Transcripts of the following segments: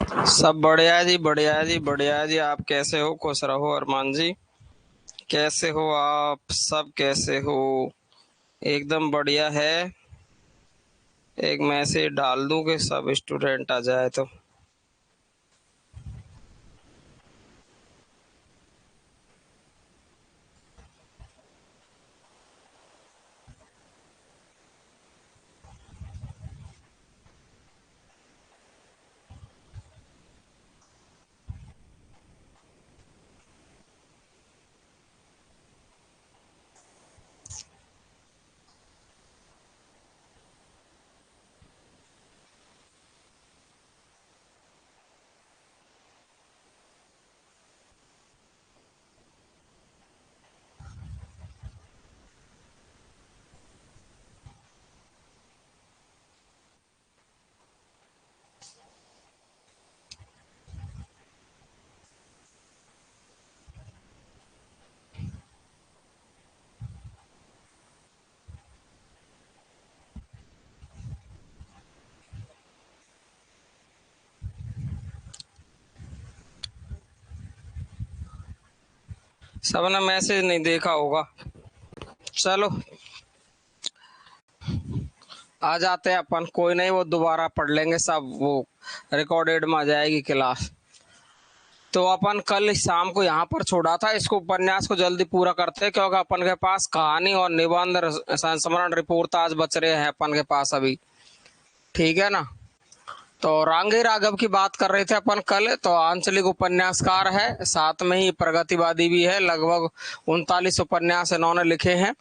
सब बढ़िया जी, बढ़िया जी, बढ़िया जी। आप कैसे हो? खुश रहो अरमान जी। कैसे हो आप? सब कैसे हो? एकदम बढ़िया है। एक मैसेज डाल दूं कि सब स्टूडेंट आ जाए तो। सबने मैसेज नहीं देखा होगा। चलो, आ जाते हैं अपन। कोई नहीं, वो दोबारा पढ़ लेंगे सब। वो रिकॉर्डेड में आ जाएगी क्लास। तो अपन कल शाम को यहाँ पर छोड़ा था। इसको उपन्यास को जल्दी पूरा करते हैं, क्योंकि अपन के पास कहानी और निबंध संस्मरण रिपोर्ट आज बच रहे हैं अपन के पास अभी। ठीक है ना? तो रांगे राघव की बात कर रहे थे अपन कल। तो आंचलिक उपन्यासकार है, साथ में ही प्रगतिवादी भी है। लगभग 39 उपन्यास इन्होंने लिखे हैं।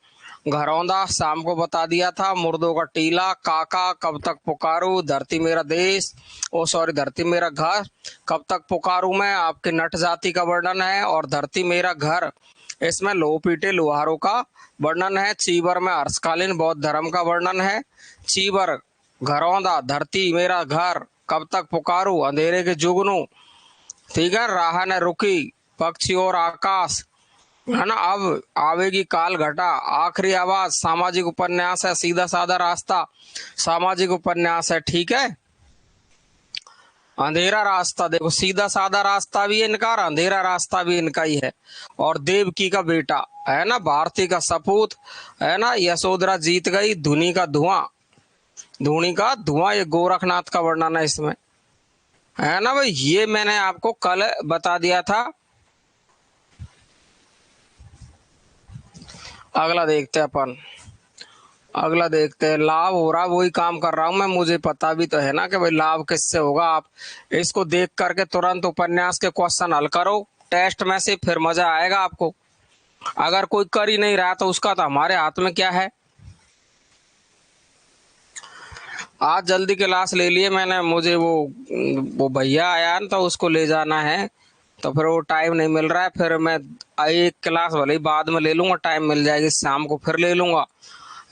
घरौंदा शाम को बता दिया था, मुर्दों का टीला, काका, कब तक पुकारूं, धरती मेरा देश, ओ सॉरी धरती मेरा घर, कब तक पुकारूं मैं, आपके नट जाति का वर्णन है, और धरती मेरा घर इसमें लो पीटे लोहारों का वर्णन है। चीबर में हर्षकालीन बौद्ध धर्म का वर्णन है। चीबर, घरौंदा, धरती मेरा घर, कब तक पुकारूं, अंधेरे के जुगनू, ठीक है, राह न रुकी, पक्षी और आकाश, है ना, अब आवेगी काल घटा, आखिरी आवाज, सामाजिक उपन्यास है। सीधा साधा रास्ता सामाजिक उपन्यास है। ठीक है। अंधेरा रास्ता, देखो सीधा साधा रास्ता भी इनका और अंधेरा रास्ता भी इनका ही है। और देवकी का बेटा, है ना, भारती का सपूत, है ना, यशोधरा जीत गई, धुनी का धुआं, धूनी का धुआं, ये गोरखनाथ का वर्णन है इसमें। है ना भाई, ये मैंने आपको कल बता दिया था। अगला देखते हैं अपन। अगला देखते हैं। लाभ हो रहा, वही काम कर रहा हूं मैं। मुझे पता भी तो है ना कि भाई लाभ किससे होगा। आप इसको देख करके तुरंत उपन्यास के क्वेश्चन हल करो टेस्ट में से, फिर मजा आएगा आपको। अगर कोई कर ही नहीं रहा तो उसका तो हमारे हाथ में क्या है। आज जल्दी क्लास ले लिए मैंने। मुझे वो भैया आया ना, तो उसको ले जाना है। तो फिर वो टाइम नहीं मिल रहा है। फिर मैं एक क्लास भले ही बाद में ले लूंगा, टाइम मिल जाएगी शाम को फिर ले लूंगा,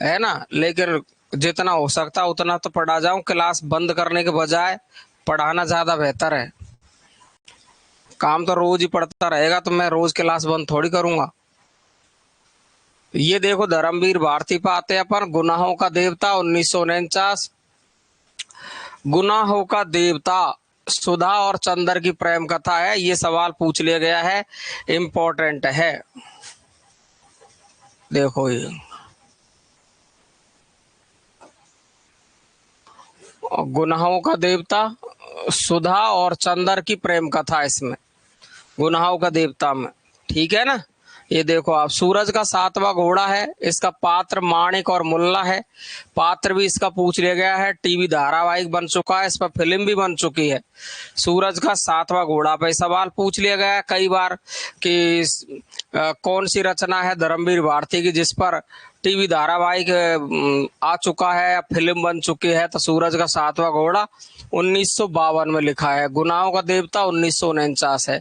है ना। लेकिन जितना हो सकता है उतना तो पढ़ा जाऊं। क्लास बंद करने के बजाय पढ़ाना ज्यादा बेहतर है। काम तो रोज ही पढ़ता रहेगा, तो मैं रोज क्लास बंद थोड़ी करूंगा। ये देखो, धर्मवीर भारती पे आते हैं अपन। गुनाहों का देवता 1949। गुनाहों का देवता सुधा और चंद्र की प्रेम कथा है। ये सवाल पूछ लिया गया है, इम्पोर्टेंट है। देखो ये गुनाहों का देवता, सुधा और चंद्र की प्रेम कथा इसमें, गुनाहों का देवता में। ठीक है ना। ये देखो आप, सूरज का सातवां घोड़ा है। इसका पात्र माणिक और मुल्ला है। पात्र भी इसका पूछ लिया गया है। टीवी धारावाहिक बन चुका है, इस पर फिल्म भी बन चुकी है। सूरज का सातवां घोड़ा पे सवाल पूछ लिया गया है कई बार कि कौन सी रचना है धर्मवीर भारती की जिस पर टीवी धारावाहिक आ चुका है या फिल्म बन चुकी है। तो सूरज का सातवां घोड़ा 1952 में लिखा है। गुनाहों का देवता 1949 है।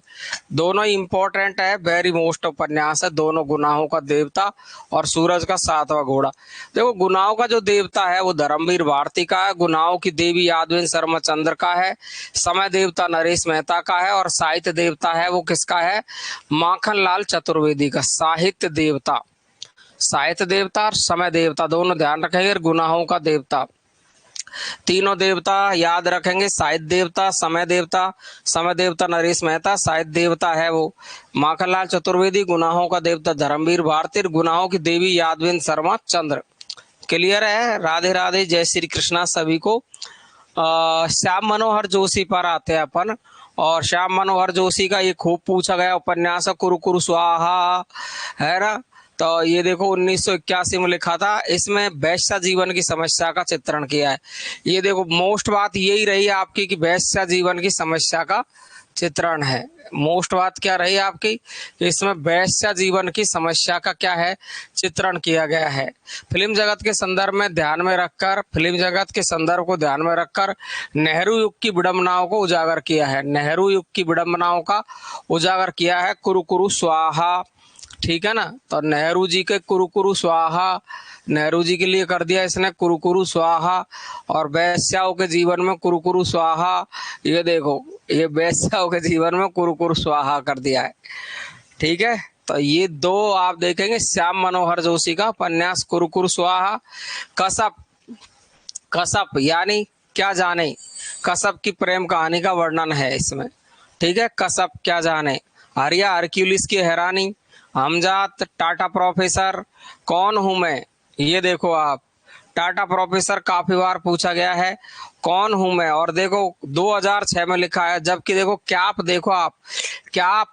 दोनों ही इंपॉर्टेंट है, वेरी मोस्ट उपन्यास है दोनों, गुनाहों का देवता और सूरज का सातवां घोड़ा। देखो, गुनाहों का जो देवता है वो धर्मवीर भारती का है। गुनाहों की देवी यादविन शर्मा चंद्र का है। समय देवता नरेश मेहता का है। और साहित्य देवता है वो किसका है? माखन लाल चतुर्वेदी का। साहित्य देवता, साहित्य देवता और समय देवता दोनों ध्यान रखेंगे। गुनाहों का देवता तीनों देवता याद रखेंगे, साहित्य देवता, समय देवता नरेश मेहता, साहित्य देवता है वो माखनलाल चतुर्वेदी, गुनाहों का देवता धर्मवीर भारती, गुनाहों की देवी यादविंद शर्मा चंद्र। क्लियर है? राधे राधे, जय श्री कृष्णा सभी को। श्याम मनोहर जोशी पर आते हैं अपन, और श्याम मनोहर जोशी का ये खूब पूछा गया उपन्यास कुरु कुरु स्वाहा है ना। तो ये देखो 1981 में लिखा था, इसमें वैश्य जीवन की समस्या का चित्रण किया है। ये देखो मोस्ट बात यही रही आपकी कि वैश्य जीवन की समस्या का चित्रण है। मोस्ट बात क्या रही आपकी, इसमें वैश्य जीवन की समस्या का क्या है, चित्रण किया गया है। फिल्म जगत के संदर्भ में ध्यान में रखकर, फिल्म जगत के संदर्भ को ध्यान में रखकर नेहरू युग की विडंबनाओं को उजागर किया है। नेहरू युग की विडंबनाओं का उजागर किया है कुरु कुरु स्वाहा, ठीक है ना। तो नेहरू जी के कुरु कुरु स्वाहा, नेहरू जी के लिए कर दिया इसने कुरु कुरु स्वाहा, और वैश्याओं के जीवन में कुरु कुरु स्वाहा। ये देखो, ये वैश्याओं के जीवन में कुरु कुरु स्वाहा कर दिया है, ठीक है। तो ये दो आप देखेंगे श्याम मनोहर जोशी का उपन्यास कुरु कुरु स्वाहा। कसब, कसब यानी क्या जाने, कसब की प्रेम कहानी का वर्णन है इसमें, ठीक है। कसब क्या जाने, आर्या हरक्यूलिस की हैरानी, हमजात, टाटा प्रोफेसर, कौन हूं मैं, ये देखो आप, टाटा प्रोफेसर काफी बार पूछा गया है, कौन हूं मैं। और देखो 2006 में लिखा है, जबकि देखो कैप, देखो आप कैप,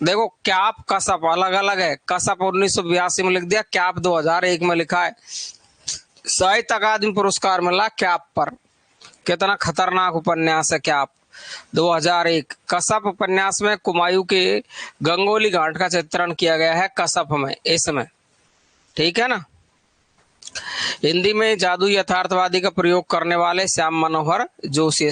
देखो कैप कसब अलग अलग है। कसब 1982 में लिख दिया, कैप 2001 में लिखा है। साहित्य अकादमी पुरस्कार मिला कैप पर, कितना खतरनाक उपन्यास है कैप। 2001 कसब उपन्यास में कुमायूं के गंगोली घाट का चित्रण किया गया है कसब में, इसमें, ठीक है ना। हिंदी में जादू यथार्थवादी का प्रयोग करने वाले श्याम मनोहर जोशी।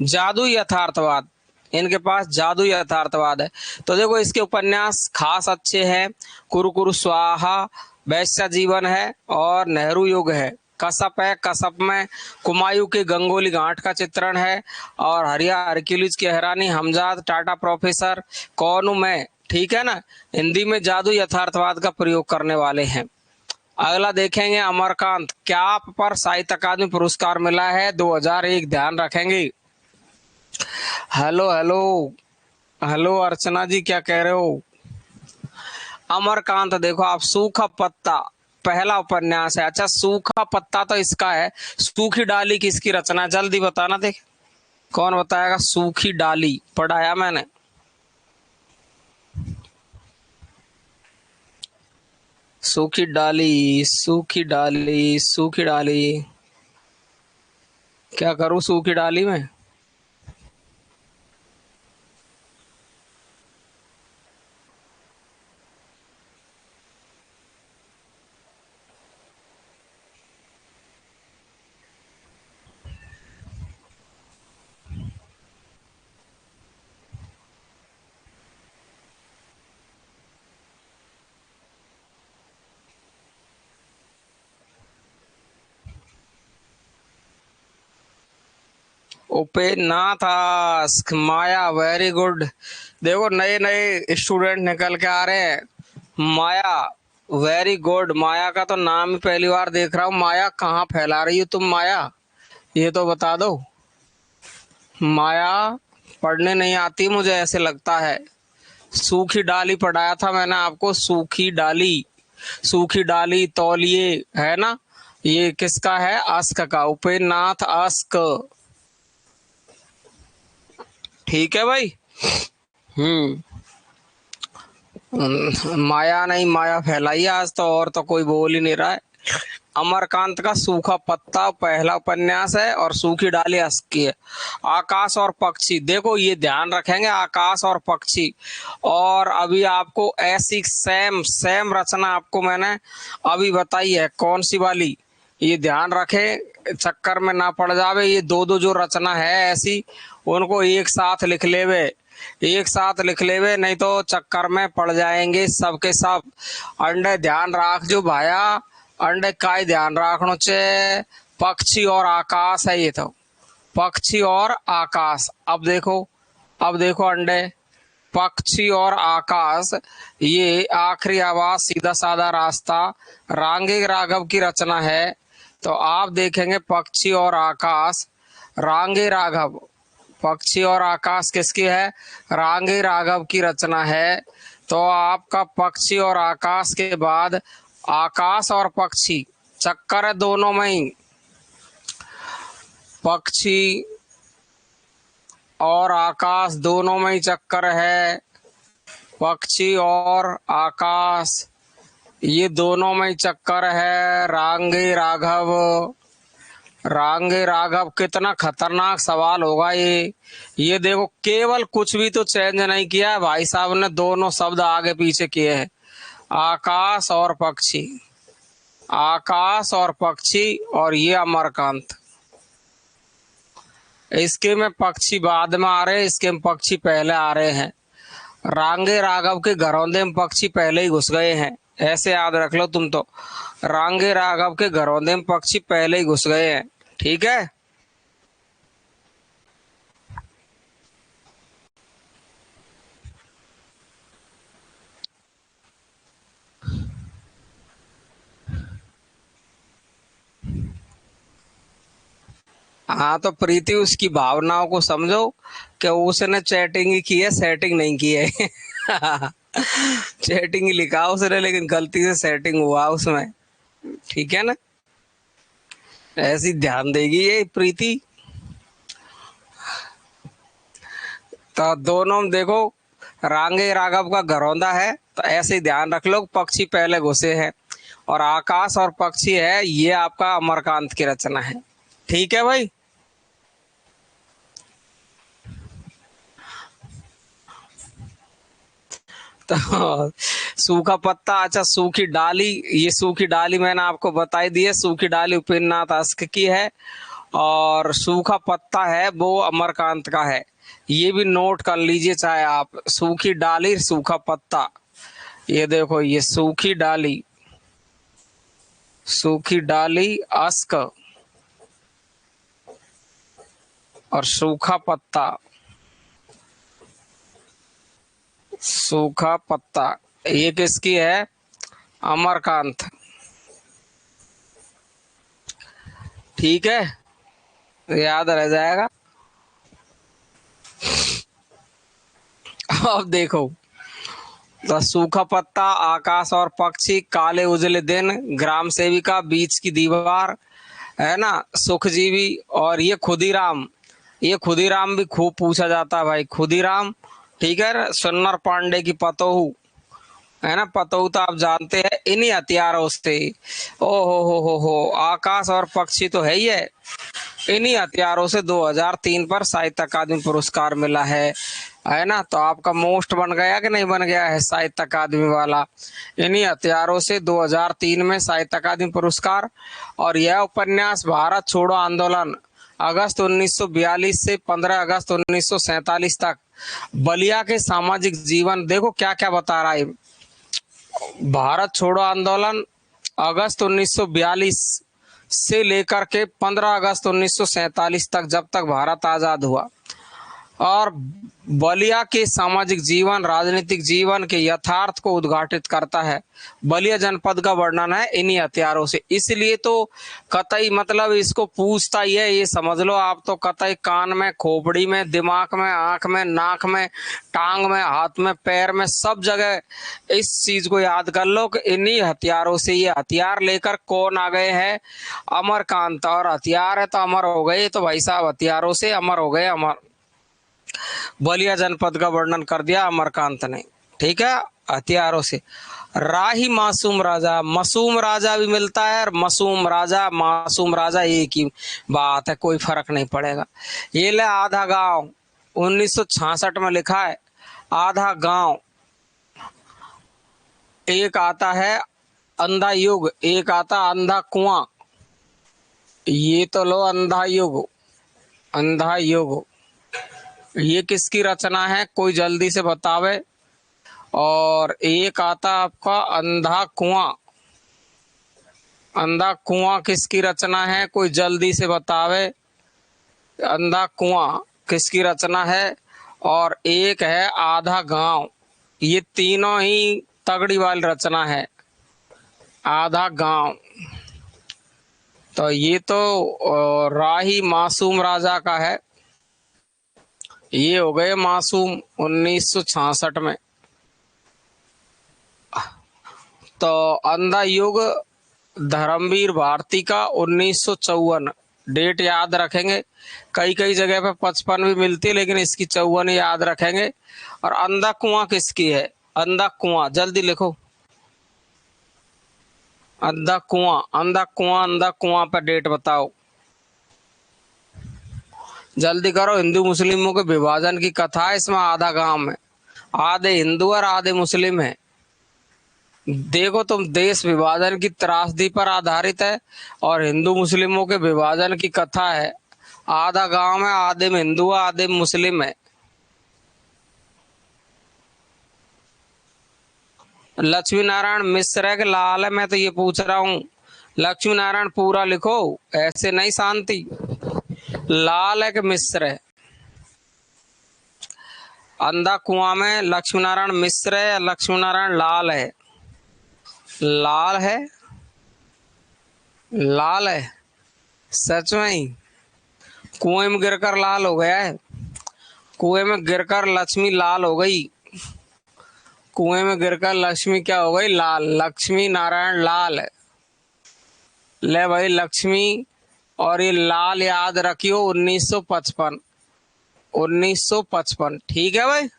जादू यथार्थवाद, इनके पास जादू यथार्थवाद है। तो देखो इसके उपन्यास खास अच्छे हैं, कुरु कुरु स्वाहा, वैश्य जीवन है, और नेहरू युग है। कसब है, कसब में कुमायूं के गंगोली घाट का चित्रण है, और हरिया हरक्यूलिस की हैरानी, हमजाद, टाटा प्रोफेसर, कौन हूं मैं, ठीक है ना। हिंदी में जादू यथार्थवाद का प्रयोग करने वाले हैं। अगला देखेंगे अमरकांत, कैप पर साहित्य अकादमी पुरस्कार मिला है 2001, ध्यान रखेंगे। हेलो हेलो हेलो अर्चना जी, क्या कह रहे हो। अमरकांत देखो आप, सूखा पत्ता पहला उपन्यास है। अच्छा सूखा पत्ता तो इसका है, सूखी डाली किसकी रचना है, जल्दी बताना, देख कौन बताएगा। सूखी डाली पढ़ाया मैंने, सूखी डाली, सूखी डाली, सूखी डाली, क्या करूं सूखी डाली में। उपेनाथ माया, वेरी गुड। देखो नए नए स्टूडेंट निकल के आ रहे हैं। माया, वेरी गुड। माया का तो नाम ही पहली बार देख रहा हूँ। माया कहाँ फैला रही हो तुम माया, ये तो बता दो। माया पढ़ने नहीं आती मुझे ऐसे लगता है। सूखी डाली पढ़ाया था मैंने आपको, सूखी डाली, सूखी डाली तौलिए है ना। ये किसका है, अस्क का, उपेन्द्रनाथ अस्क, ठीक है भाई। माया नहीं, माया फैलाई आज तो, और तो कोई बोल ही नहीं रहा है। अमरकांत का सूखा पत्ता पहला उपन्यास है, और सूखी डाली अस्क की है। आकाश और पक्षी, देखो ये ध्यान रखेंगे, आकाश और पक्षी। और अभी आपको ऐसी सेम सेम रचना आपको मैंने अभी बताई है, कौन सी वाली, ये ध्यान रखें, चक्कर में ना पड़ जावे। ये दो दो जो रचना है ऐसी, उनको एक साथ लिख लेवे, एक साथ लिख लेवे, नहीं तो चक्कर में पड़ जाएंगे सबके सब। अंडे ध्यान राख जो भाया, अंडे का ही ध्यान रखनो चे, पक्षी और आकाश है ये तो, पक्षी और आकाश। अब देखो, अब देखो अंडे, पक्षी और आकाश, ये आखिरी आवाज, सीधा साधा रास्ता, रांगे राघव की रचना है। तो आप देखेंगे पक्षी और आकाश, रांगे राघव। पक्षी और आकाश किसकी है? रांगे राघव की रचना है। तो आपका पक्षी और आकाश के बाद आकाश और पक्षी, चक्कर है दोनों में ही। पक्षी और आकाश दोनों में ही चक्कर है। पक्षी और आकाश ये दोनों में ही चक्कर है। रांगे राघव, रांगे राघव, कितना खतरनाक सवाल होगा ये। ये देखो, केवल कुछ भी तो चेंज नहीं किया है भाई साहब ने, दोनों शब्द आगे पीछे किए हैं। आकाश और पक्षी, आकाश और पक्षी, और ये अमरकांत। इसके में पक्षी बाद में आ रहे हैं, इसके में पक्षी पहले आ रहे हैं। रांगे राघव के घरौंदे में पक्षी पहले ही घुस गए हैं, ऐसे याद रख लो तुम तो। रांगे राघव के घरौंदे में पक्षी पहले ही घुस गए हैं, ठीक है। हाँ तो प्रीति, उसकी भावनाओं को समझो कि उसने चैटिंग ही की है, सेटिंग नहीं की है। चैटिंग ही लिखा उसने, लेकिन गलती से सेटिंग हुआ उसमें, ठीक है ना। ऐसी ध्यान देगी ये प्रीति। तो दोनों में देखो, रांगे राघव का घरौंदा है, तो ऐसे ही ध्यान रख लो, पक्षी पहले घुसे हैं। और आकाश और पक्षी है, ये आपका अमरकांत की रचना है, ठीक है भाई। तो सूखा पत्ता, अच्छा सूखी डाली, ये सूखी डाली मैंने आपको बताई दी है। सूखी डाली उपेन्द्रनाथ अश्क की है, और सूखा पत्ता है वो अमरकांत का है। ये भी नोट कर लीजिए चाहे आप, सूखी डाली सूखा पत्ता। ये देखो, ये सूखी डाली, सूखी डाली अश्क, और सूखा पत्ता, सूखा पत्ता, ये किसकी है? अमरकांत, ठीक है, याद रह जाएगा। अब देखो, तो सूखा पत्ता, आकाश और पक्षी, काले उजले दिन, ग्राम सेविका, बीच की दीवार, है ना, सुखजीवी, और ये खुदीराम। ये खुदीराम भी खूब पूछा जाता है भाई, खुदीराम, ठीक है। सुन्नर पांडे की पतोहू, है ना, पतोहू तो आप जानते हैं, इन्हीं हथियारों से। ओ हो, आकाश और पक्षी तो है ही है। इन्हीं हथियारों से 2003 पर साहित्य अकादमी पुरस्कार मिला है ना। तो आपका मोस्ट बन गया कि नहीं बन गया है साहित्य अकादमी वाला? इन्हीं हथियारों से 2003 में साहित्य अकादमी पुरस्कार। और यह उपन्यास भारत छोड़ो आंदोलन अगस्त 1942 से 15 अगस्त 1947 तक बलिया के सामाजिक जीवन, देखो क्या क्या बता रहा है। भारत छोड़ो आंदोलन अगस्त 1942 से लेकर के 15 अगस्त 1947 तक, जब तक भारत आजाद हुआ। और बलिया के सामाजिक जीवन, राजनीतिक जीवन के यथार्थ को उद्घाटित करता है। बलिया जनपद का वर्णन है इन्हीं हथियारों से। इसलिए तो कतई मतलब इसको पूछता ही है, ये समझ लो आप तो, कतई कान में, खोपड़ी में, दिमाग में, आंख में, नाक में, टांग में, हाथ में, पैर में, सब जगह इस चीज को याद कर लो कि इन्हीं हथियारों से, ये हथियार लेकर कौन आ गए हैं? अमरकांत। और हथियार है तो अमर हो गए, तो भाई साहब हथियारों से अमर हो गए। अमर बलिया जनपद का वर्णन कर दिया अमरकांत ने, ठीक है, हथियारों से। राही मासूम राजा, मासूम राजा भी मिलता है, और मासूम राजा, मासूम राजा एक ही बात है, कोई फर्क नहीं पड़ेगा। ये ले आधा गांव, 1966 में लिखा है। आधा गांव, एक आता है अंधा युग, एक आता अंधा कुआं। ये तो लो अंधा युग, अंधा युग, ये किसकी रचना है? कोई जल्दी से बतावे। और एक आता आपका अंधा कुआं, अंधा कुआं किसकी रचना है? कोई जल्दी से बतावे। अंधा कुआं किसकी रचना है? और एक है आधा गांव, ये तीनों ही तगड़ी वाली रचना है। आधा गांव, तो ये तो राही मासूम राजा का है। ये हो गए मासूम 1966 में। तो अंधा युग धर्मवीर भारती का 1954। डेट याद रखेंगे। कई कई जगह पे 55 भी मिलती है, लेकिन इसकी 54 याद रखेंगे। और अंधा कुआं किसकी है? अंधा कुआं, जल्दी लिखो। अंधा कुआं, अंधा कुआं, अंधा कुआं पर डेट बताओ। जल्दी करो। हिंदू मुस्लिमों के विभाजन की कथा है इसमें। आधा गांव है, आधे हिंदू और आधे मुस्लिम है। देखो तुम, देश विभाजन की त्रासदी पर आधारित है और हिंदू मुस्लिमों के विभाजन की कथा है। आधा गांव है, आधे में हिंदू आधे मुस्लिम है। लक्ष्मी नारायण मिश्र है कि लाल है? मैं तो ये पूछ रहा हूँ। लक्ष्मी नारायण पूरा लिखो, ऐसे नहीं शांति। लाल है कि मिश्र है? अंधा कुआं में लक्ष्मी नारायण मिश्र है या लक्ष्मी नारायण लाल है? लाल है, लाल है सच में ही। कुएं में गिरकर लाल हो गया है। कुएं में गिरकर लक्ष्मी लाल हो गई। कुएं में गिरकर लक्ष्मी क्या हो गई? लाल। लक्ष्मी नारायण लाल। ले भाई लक्ष्मी और ये लाल याद रखियो। 1955, 1955। ठीक है भाई।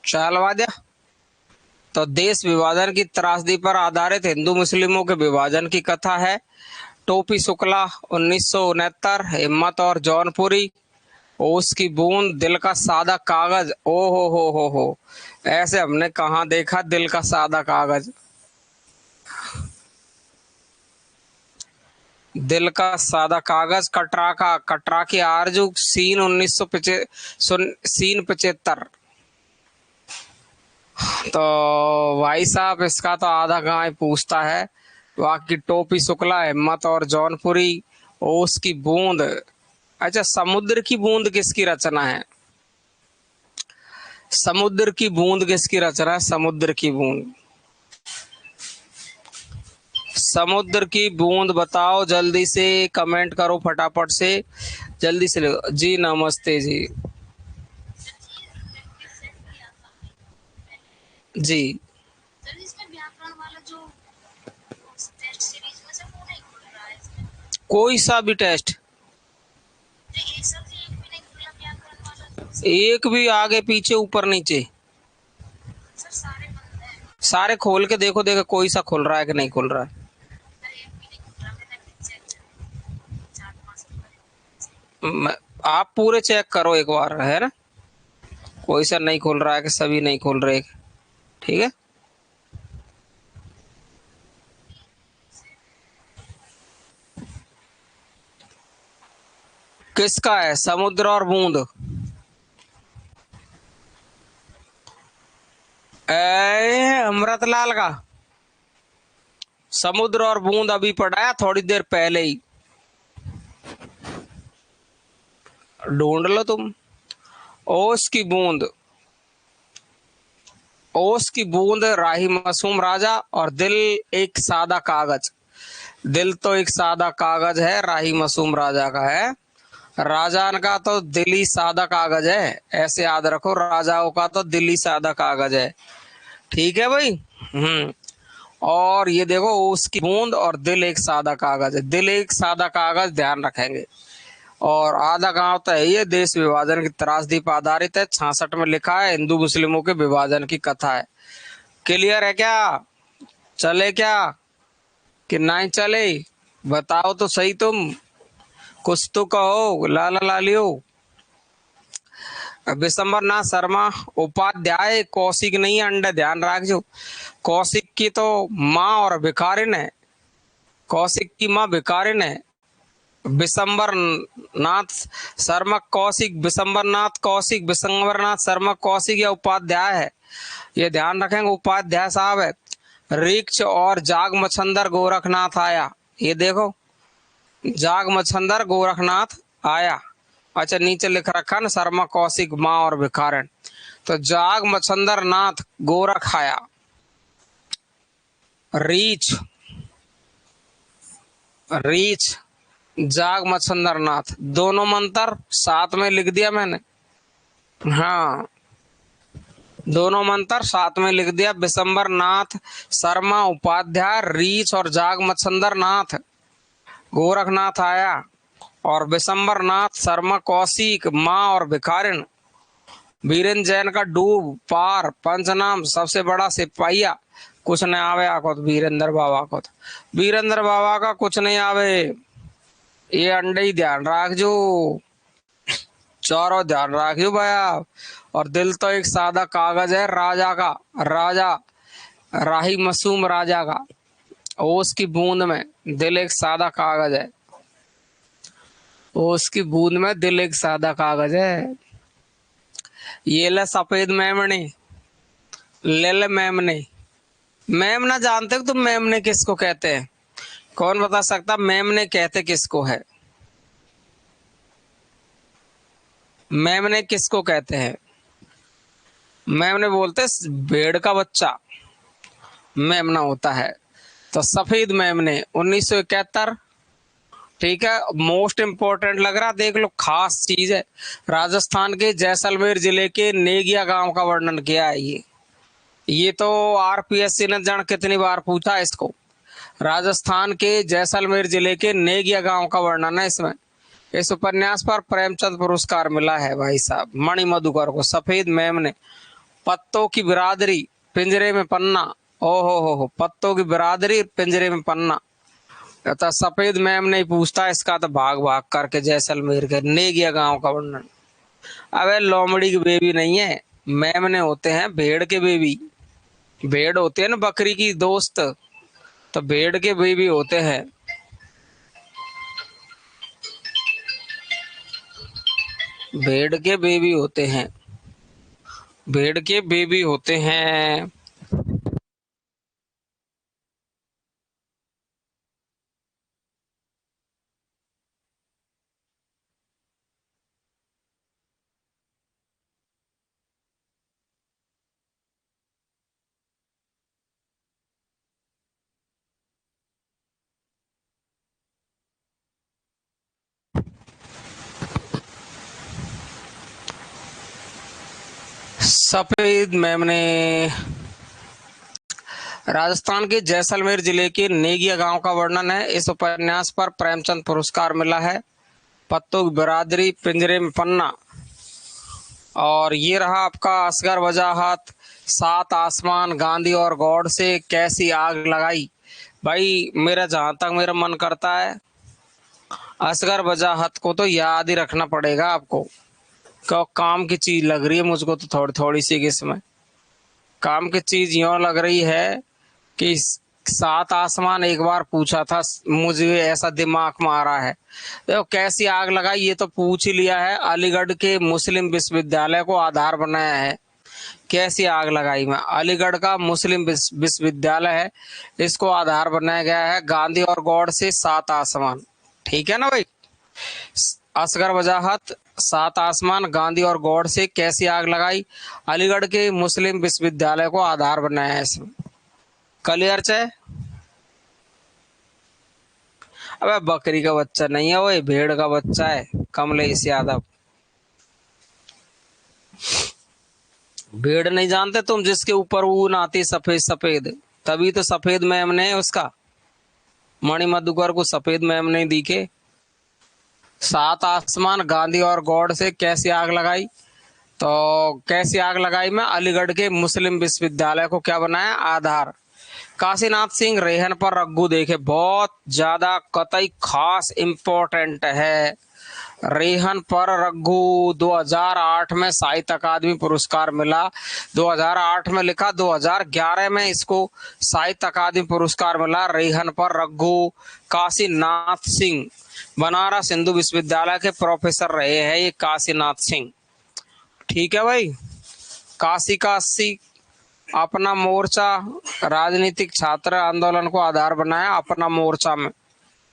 चलवा दिया। तो देश विभाजन की त्रासदी पर आधारित हिंदू मुस्लिमों के विभाजन की कथा है। टोपी शुक्ला 1969। हिम्मत और जौनपुरी। ओस की बूंद, दिल का सादा कागज। ओ हो, ऐसे हमने कहाँ देखा दिल का सादा कागज। दिल का सादा कागज। कटरा का, कटरा की आरजू। सीन 1975। तो भाई साहब इसका तो आधा गांव पूछता है। बाकी टोपी शुक्ला, हिम्मत और जौनपुरी, ओस की बूंद। अच्छा, समुद्र की बूंद किसकी रचना है? समुद्र की बूंद किसकी रचना है? समुद्र की बूंद, समुद्र की बूंद बताओ जल्दी से। कमेंट करो फटाफट से, जल्दी से लो जी। नमस्ते जी। जी। कोई सा भी टेस्ट, एक भी आगे पीछे ऊपर नीचे सारे खोल के देखो, देखो कोई सा खुल रहा है कि नहीं खुल रहा है। आप पूरे चेक करो एक बार, है ना? कोई सा नहीं खुल रहा है कि सभी नहीं खुल रहे? ठीक है। किसका है समुद्र और बूंद? अमृतलाल का। समुद्र और बूंद अभी पढ़ाया थोड़ी देर पहले ही। ढूंढ लो तुम। ओस की बूंद, ओस की बूंद, राही मासूम राजा और दिल एक सादा कागज। दिल तो एक सादा कागज है, राही मासूम राजा का है। राजान का तो दिल ही सादा कागज है, ऐसे याद रखो। राजाओं का तो दिल ही सादा कागज है। ठीक है भाई। और ये देखो, उसकी बूंद और दिल एक सादा कागज है। दिल एक सादा कागज ध्यान रखेंगे। और आधा गांव तो है, ये देश विभाजन की त्रासदी पर आधारित है। 66 में लिखा है, हिंदू मुस्लिमों के विभाजन की कथा है। क्लियर है क्या? चले क्या कि नहीं चले? बताओ तो सही तुम, कुछ तो कहो लाला लालियो। विशंबर नाथ शर्मा उपाध्याय, कौशिक नहीं है अंडे, ध्यान रख जो। कौशिक की तो माँ और भिखारिन है। कौशिक की माँ भिखारिन है। विशंबर नाथ शर्मा कौशिक, विशंबर नाथ कौशिक, विशंबर नाथ शर्मा कौशिक या उपाध्याय है, ये ध्यान रखेंगे, उपाध्याय साहब है। रिक्ष और जाग मछंदर गोरखनाथ आया, ये देखो जाग मछंदर गोरखनाथ आया। अच्छा नीचे लिख रखा ना शर्मा कौशिक माँ और भिखारण, तो जाग मछंदर नाथ गोरख आया। रीछ, रीछ जाग मछंदर नाथ, दोनों मंत्र साथ में लिख दिया मैंने। हाँ दोनों मंत्र साथ में लिख दिया। विशंबर नाथ शर्मा उपाध्याय, रीछ और जाग मच्छंदर नाथ गोरखनाथ आया, और विशंबर नाथ शर्मा कौशिक माँ और भिखारिन। बीरेन जैन का डूब पार पंचनाम सबसे बड़ा सिपाहिया, कुछ नहीं आवे आको तो वीरेंद्र बाबा को, तो वीरेंद्र बाबा का कुछ नहीं आवे, ये अंडे ही ध्यान रख जो, चारों ध्यान रखियो भैया। और दिल तो एक सादा कागज है राजा का, राजा राही मासूम राजा का, ओस की बूंद में दिल एक सादा कागज है, ओस की बूंद में दिल एक सादा कागज है। ये ले सफेद मेमने, ले ले मेमने, मेमना जानते हो तुम मेमने किसको कहते हैं? कौन बता सकता मेमने कहते किसको है? मेमने किसको कहते हैं? मेमने बोलते भेड़ का बच्चा मेमना होता है। तो सफेद मेमने 1971, ठीक है। मोस्ट इंपोर्टेंट लग रहा, देख लो खास चीज है। राजस्थान के जैसलमेर जिले के नेगिया गांव का वर्णन किया है ये तो आरपीएससी ने जान कितनी बार पूछा इसको। राजस्थान के जैसलमेर जिले के नेगिया गांव का वर्णन है इसमें। इस उपन्यास पर प्रेमचंद पुरस्कार मिला है भाई साहब मणि मधुकर को। सफेद मेमने, पत्तों की बिरादरी पिंजरे में पन्ना, ओ हो पत्तों की बिरादरी पिंजरे में पन्ना। तो सफेद मैम नहीं पूछता इसका, तो भाग भाग करके जैसलमेर के नेगिया गांव का वर्णन। अबे लोमड़ी की बेबी नहीं है, मेमने होते हैं भेड़ के बेबी। भेड़ होते हैं ना बकरी की दोस्त, तो भेड़ के बेबी होते हैं। भेड़ के बेबी होते हैं, भेड़ के बेबी होते हैं। सफेद मेमने राजस्थान के जैसलमेर जिले के नेगिया गांव का वर्णन है। इस उपन्यास पर प्रेमचंद पुरस्कार मिला है। पत्तों की बिरादरी पिंजरे में पन्ना। और ये रहा आपका असगर वजाहत, सात आसमान, गांधी और गॉड से कैसी आग लगाई। भाई मेरा जहां तक मेरा मन करता है असगर वजाहत को तो याद ही रखना पड़ेगा आपको, क्यों काम की चीज लग रही है मुझको तो थोड़ी थोड़ी सी किस्म काम की चीज यूं लग रही है कि सात आसमान एक बार पूछा था, मुझे ऐसा दिमाग में आ रहा है। देखो कैसी आग लगाई ये तो पूछ ही लिया है, अलीगढ़ के मुस्लिम विश्वविद्यालय को आधार बनाया है। कैसी आग लगाई में अलीगढ़ का मुस्लिम विश्वविद्यालय है, इसको आधार बनाया गया है। गांधी और गॉड से सात आसमान, ठीक है ना भाई। असगर वजाहत, सात आसमान, गांधी और गॉड से कैसी आग लगाई, अलीगढ़ के मुस्लिम विश्वविद्यालय को आधार बनाया है इसमें। क्लियर है? अबे बकरी का बच्चा नहीं है, वो भेड़ का बच्चा है, कमलेश यादव। भेड़ नहीं जानते तुम, जिसके ऊपर ऊन आती सफेद सफेद, तभी तो सफेद मैम ने उसका मणि मधुकर को सफेद मैम ने दिखे। सात आसमान, गांधी और गॉड से कैसी आग लगाई, तो कैसी आग लगाई में अलीगढ़ के मुस्लिम विश्वविद्यालय को क्या बनाया आधार। काशीनाथ सिंह रेहन पर रग्गू देखे, बहुत ज्यादा कतई खास इंपॉर्टेंट है। रेहन पर रघु 2008 में साहित्य अकादमी पुरस्कार मिला। 2008 में लिखा, 2011 में इसको साहित्य अकादमी पुरस्कार मिला। रेहन पर रघु काशीनाथ सिंह बनारस हिंदू विश्वविद्यालय के प्रोफेसर रहे हैं ये काशीनाथ सिंह। ठीक है भाई। काशी काशी अपना मोर्चा राजनीतिक छात्र आंदोलन को आधार बनाया अपना मोर्चा में,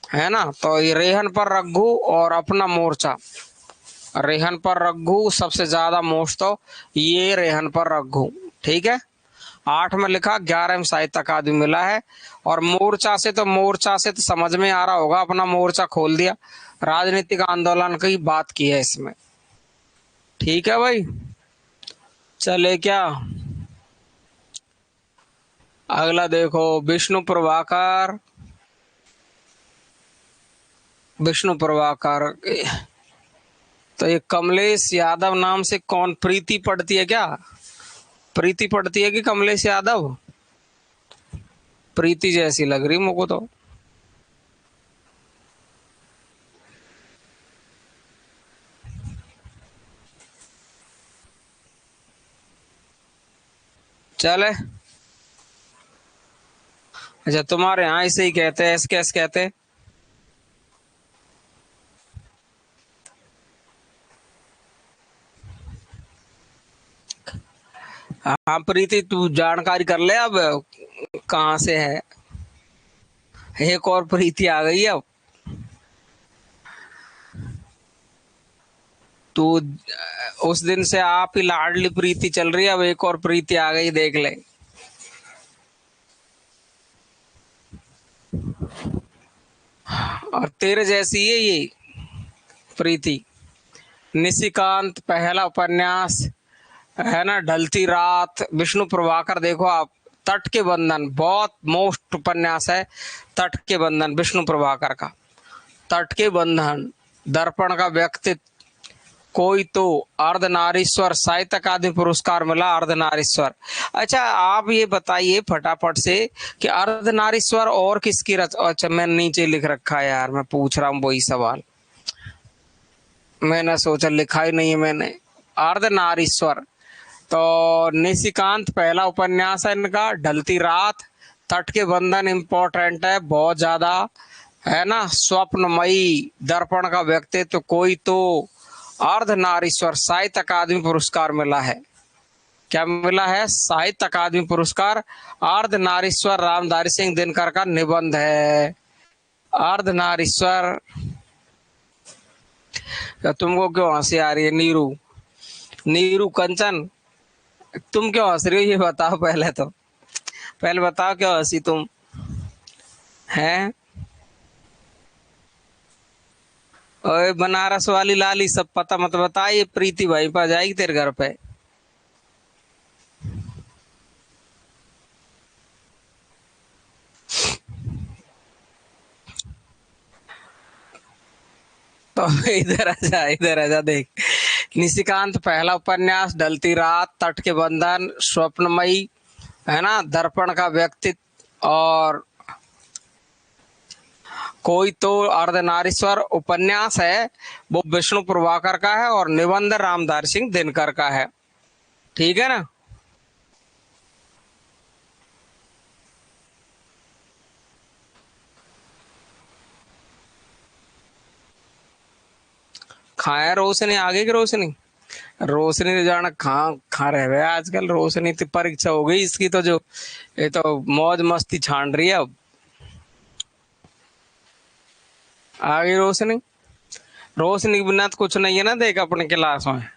है ना। तो ये रेहन पर रघु और अपना मोर्चा, रेहन पर रघु सबसे ज्यादा मोस्ट तो ये रेहन पर रघु। ठीक है। 8 में लिखा, 11 में साहित्य अकादमी मिला है। और मोर्चा से तो समझ में आ रहा होगा, अपना मोर्चा खोल दिया, राजनीतिक आंदोलन की बात की है इसमें। ठीक है भाई। चले क्या, अगला देखो, विष्णु प्रभाकर। तो ये कमलेश यादव नाम से कौन, प्रीति पढ़ती है क्या? प्रीति पढ़ती है कि कमलेश यादव? प्रीति जैसी लग रही मुझको तो। चले, अच्छा तुम्हारे यहाँ ऐसे ही कहते हैं, कैसे कहते हैं? हाँ प्रीति, तू जानकारी कर ले अब कहाँ से है। एक और प्रीति आ गई अब। तू उस दिन से आप ही लाडली प्रीति चल रही है, अब एक और प्रीति आ गई, देख ले। और तेरे जैसी है ये प्रीति। निशिकांत पहला उपन्यास है ना, ढलती रात। विष्णु प्रभाकर देखो आप, तट के बंधन बहुत मोस्ट उपन्यास है। तट के बंधन विष्णु प्रभाकर का। तट के बंधन, दर्पण का व्यक्तित्व, कोई तो, अर्धनारीश्वर, साहित्य अकादमी पुरस्कार मिला अर्धनारीश्वर। अच्छा आप ये बताइए फटाफट से कि अर्धनारीश्वर और किसकी अच्छा मैंने नीचे लिख रखा है यार, मैं पूछ रहा हूँ वही सवाल, मैंने सोचा लिखा ही नहीं है मैंने। अर्धनारीश्वर तो निशिकांत पहला उपन्यास है इनका, ढलती रात, तट के बंधन इम्पोर्टेंट है बहुत ज्यादा, है ना। स्वप्नमयी, दर्पण का व्यक्तित्व, कोई तो, अर्धनारीश्वर, साहित्य अकादमी पुरस्कार मिला है। क्या मिला है? साहित्य अकादमी पुरस्कार। अर्धनारीश्वर रामधारी सिंह दिनकर का निबंध है। अर्धनारीश्वर। तुमको क्यों हंसी आ रही है नीरू? नीरू कंचन, तुम क्यों हंस रही हो ये बताओ पहले तो, पहले बताओ क्यों हंसी तुम हैं? ओए बनारस वाली लाली, सब पता मत बता, ये प्रीति भाई पर जाएगी तेरे घर पे। तो इधर आजा देख। निशिकांत पहला उपन्यास, ढलती रात, तट के बंधन, स्वप्नमयी, है ना, दर्पण का व्यक्तित्व, और कोई तो, अर्धनारीश्वर उपन्यास है वो विष्णु प्रभाकर का है, और निबंध रामधारी सिंह दिनकर का है। ठीक है ना। खाया रोशनी, आगे की रोशनी, रोशनी ने जाना कहाँ खा रहे हुए आजकल। रोशनी की परीक्षा हो गई इसकी तो, जो ये तो मौज मस्ती छान रही है अब। आगे रोशनी, रोशनी के बिना तो कुछ नहीं है ना, देख अपने क्लास में।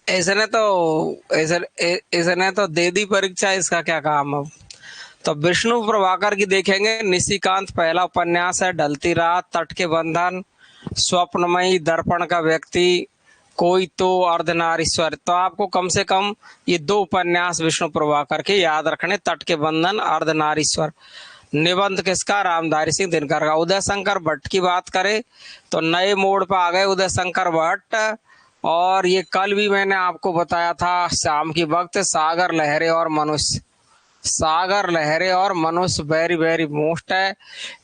ऐसे ने तो दे दी परीक्षा, इसका क्या काम अब। तो विष्णु प्रभाकर की देखेंगे। निशिकांत पहला उपन्यास है, ढलती रात, तट के बंधन, स्वप्नमयी, दर्पण का व्यक्ति, कोई तो, अर्धनारीश्वर। तो आपको कम से कम ये 2 उपन्यास विष्णु प्रभाकर के याद रखने, तट के बंधन, अर्धनारीश्वर। निबंध किसका? रामधारी सिंह दिनकर का। उदय शंकर भट्ट की बात करें तो नए मोड़ पर आ गए उदय शंकर भट्ट, और ये कल भी मैंने आपको बताया था शाम की वक्त, सागर लहरें और मनुष्य। सागर लहरें और मनुष्य वेरी वेरी मोस्ट है।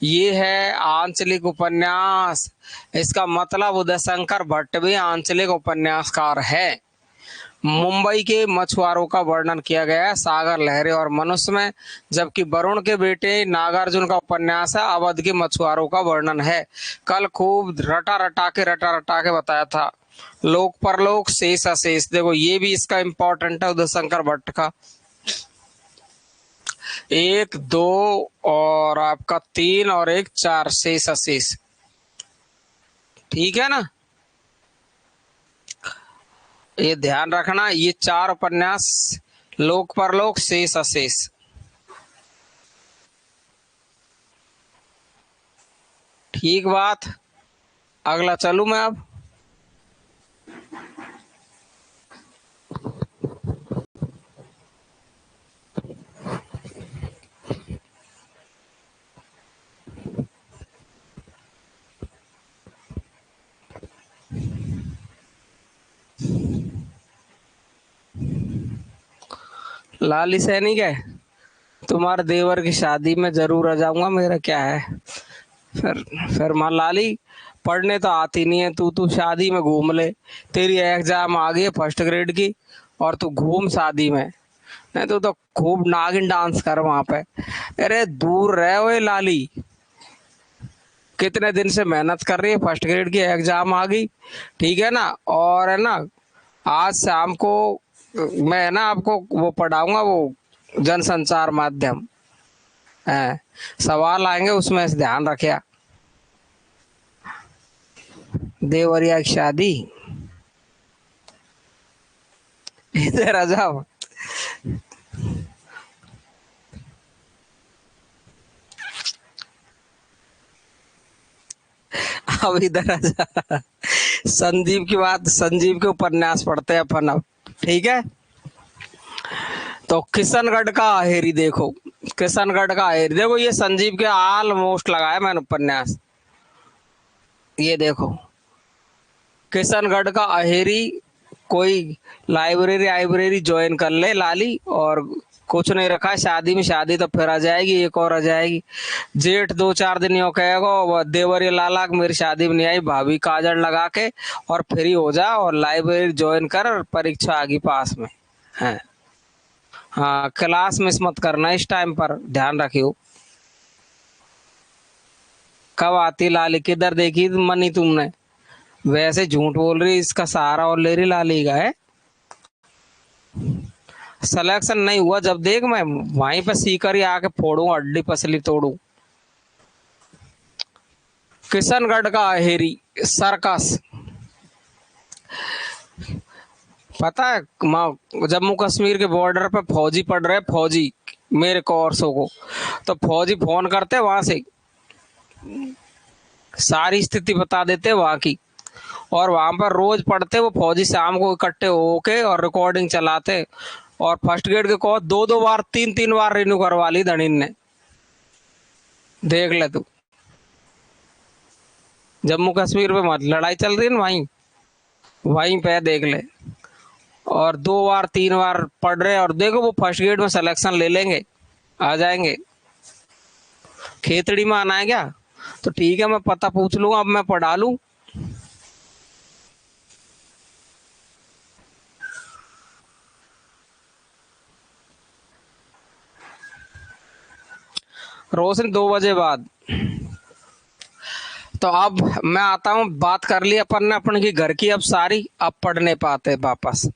ये है आंचलिक उपन्यास। इसका मतलब उदय शंकर भट्ट भी आंचलिक उपन्यासकार है। मुंबई के मछुआरों का वर्णन किया गया है सागर लहरें और मनुष्य में, जबकि वरुण के बेटे नागार्जुन का उपन्यास है अवध के मछुआरों का वर्णन है। कल खूब रटा रटा के बताया था। लोक परलोक शेष अशेष, देखो ये भी इसका इंपॉर्टेंट है उदय शंकर भट्ट का। 1 2 और आपका 3 और 1 4 शेष अशेष, ठीक है ना। ये ध्यान रखना, ये 4 उपन्यास लोक परलोक शेष अशेष। ठीक बात। अगला चलूं मैं अब। लाली सैनिक है, तुम्हारे देवर की शादी में जरूर आ जाऊंगा, मेरा क्या है। फिर मान लाली, पढ़ने तो आती नहीं है तू शादी में घूम ले। तेरी एग्जाम आ गई है फर्स्ट ग्रेड की और तू घूम शादी में। नहीं तो खूब नागिन डांस कर वहां पे। अरे दूर रहे ओए लाली, कितने दिन से मेहनत कर रही है, फर्स्ट ग्रेड की एग्जाम आ गई, ठीक है ना। और है ना, आज शाम को मैं है ना आपको वो पढ़ाऊंगा, वो जनसंचार माध्यम है, सवाल आएंगे उसमें से ध्यान रखिया। देवरिया की शादी, इधर आ जाओ। अब इधर आ जा। संजीव की बात, संजीव के उपन्यास पढ़ते हैं अपन अब, ठीक है। तो किशनगढ़ का अहेरी देखो, किशनगढ़ का अहेरी देखो, ये संजीव के ऑलमोस्ट लगाया मैंने उपन्यास। ये देखो किशनगढ़ का अहेरी, कोई लाइब्रेरी लाइब्रेरी ज्वाइन कर ले लाली, और कुछ नहीं रखा है, शादी में शादी तो फिर आ जाएगी, एक और आ जाएगी। जेठ 2 4 दिन यो कहेगा वो देवरी लाला मेरी शादी में नहीं आई, भाभी काजल लगा के और फ्री हो जा और लाइब्रेरी ज्वाइन कर और परीक्षा आ गई पास में है। हाँ, क्लास मिस मत करना इस टाइम पर, ध्यान रखियो। कब आती लाली, किधर देखी मनी तुमने, वैसे झूठ बोल रही, इसका सहारा और ले रही लाली का है। सिलेक्शन नहीं हुआ जब देख, मैं वहीं पे सीकर ही आके फोड़ू, हड्डी पसली तोड़ू। किशनगढ़ का अहेरी सर्कस, पता है जम्मू कश्मीर के बॉर्डर पे फौजी पड़ रहे, फौजी मेरे कोर्सों को, तो फौजी फोन करते वहां से सारी स्थिति बता देते वहां की, और वहां पर रोज पढ़ते वो फौजी शाम को इकट्ठे होके और रिकॉर्डिंग चलाते। और फर्स्ट ग्रेड के कोर्स 2 2 बार 3 3 बार रिन्यू करवा ली धनीन ने, देख ले तू। जम्मू कश्मीर पे मत लड़ाई चल रही है ना, वहीं वहीं पे देख ले। और 2 बार 3 बार पढ़ रहे, और देखो वो फर्स्ट ग्रेड में सिलेक्शन ले लेंगे, आ जाएंगे। खेतड़ी में आना है क्या, तो ठीक है मैं पता पूछ लूंगा, अब मैं पढ़ा लूं। रोशन 2 बजे बाद। तो अब मैं आता हूँ, बात कर ली अपन ने अपन की घर की अब सारी, अब पढ़ने पाते वापस।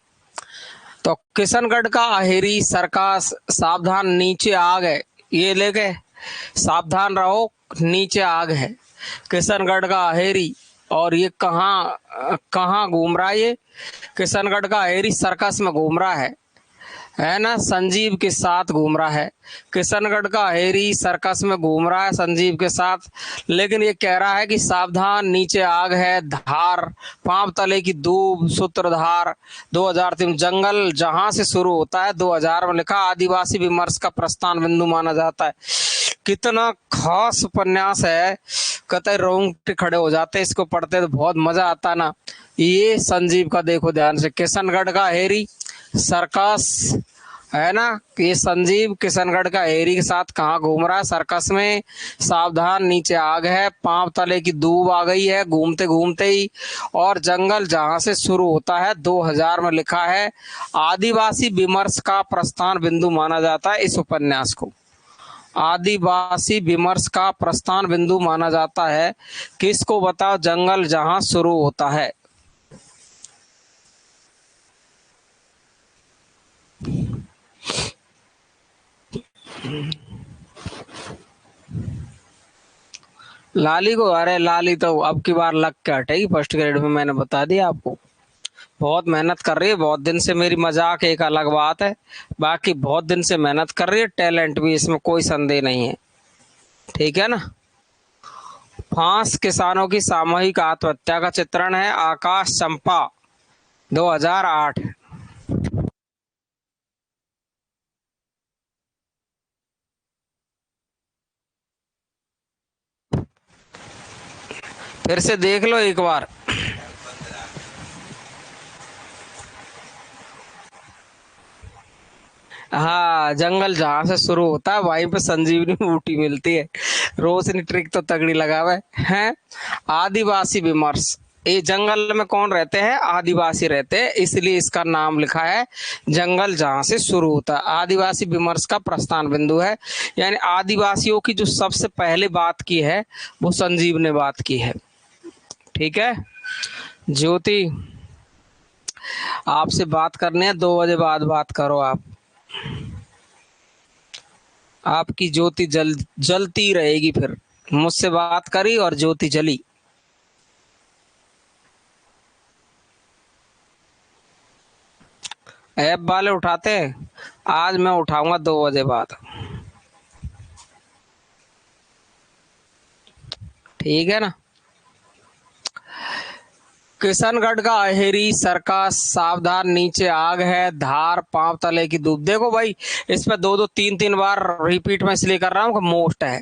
तो किशनगढ़ का अहेरी सरकास, सावधान नीचे आग है, ये लेके सावधान रहो, नीचे आग है। किशनगढ़ का अहेरी, और ये कहाँ कहाँ घूम रहा है, ये किशनगढ़ का अहेरी सर्कस में घूम रहा है ना, संजीव के साथ घूम रहा है। किशनगढ़ का अहेरी सर्कस में घूम रहा है संजीव के साथ, लेकिन ये कह रहा है कि सावधान नीचे आग है, धार पांव तले की दूब सूत्रधार। 2003 जंगल जहां से शुरू होता है, 2000 में लिखा, आदिवासी विमर्श का प्रस्थान बिंदु माना जाता है। कितना खास उपन्यास है, कतई रोंगटे खड़े हो जाते इसको पढ़ते तो, बहुत मजा आता ना। ये संजीव का देखो ध्यान से, किशनगढ़ का हेरी सर्कस है ना। ये संजीव किशनगढ़ का हेरी के साथ कहाँ घूम रहा है, सर्कस में। सावधान नीचे आग है, पांव तले की दूब आ गई है घूमते घूमते ही। और जंगल जहां से शुरू होता है 2000 में लिखा है। आदिवासी विमर्श का प्रस्थान बिंदु माना जाता है इस उपन्यास को। आदिवासी विमर्श का प्रस्थान बिंदु माना जाता है किसको, बताओ। जंगल जहां शुरू होता है। लाली को, अरे लाली तो अब की बार लग के हटेगी फर्स्ट ग्रेड में, मैंने बता दिया आपको। बहुत मेहनत कर रही है, बहुत दिन से। मेरी मजाक एक अलग बात है, बाकी बहुत दिन से मेहनत कर रही है, टैलेंट भी, इसमें कोई संदेह नहीं है। ठीक है ना। फांस किसानों की सामूहिक आत्महत्या का चित्रण है, आकाश चंपा 2008। फिर से देख लो एक बार। हाँ, जंगल जहां से शुरू होता है वहीं पे संजीवनी बूटी मिलती है। रोशनी ट्रिक तो तगड़ी लगावे हैं। आदिवासी विमर्श, ये जंगल में कौन रहते हैं, आदिवासी रहते हैं, इसलिए इसका नाम लिखा है जंगल जहां से शुरू होता है। आदिवासी विमर्श का प्रस्थान बिंदु है, यानी आदिवासियों की जो सबसे पहले बात की है वो संजीव ने बात की है। ठीक है। ज्योति, आपसे बात करनी है, 2 बजे बाद बात करो आप। आपकी ज्योति जलती रहेगी, फिर मुझसे बात करी और ज्योति जली। ऐप वाले उठाते हैं, आज मैं उठाऊंगा 2 बजे बाद। ठीक है ना। किशनगढ़ का अहेरी सर्कस, सावधान नीचे आग है, धार पांव तले की धूप। देखो भाई, इस पे 2-2 3-3 बार रिपीट में इसलिए कर रहा हूँ कि मोस्ट है।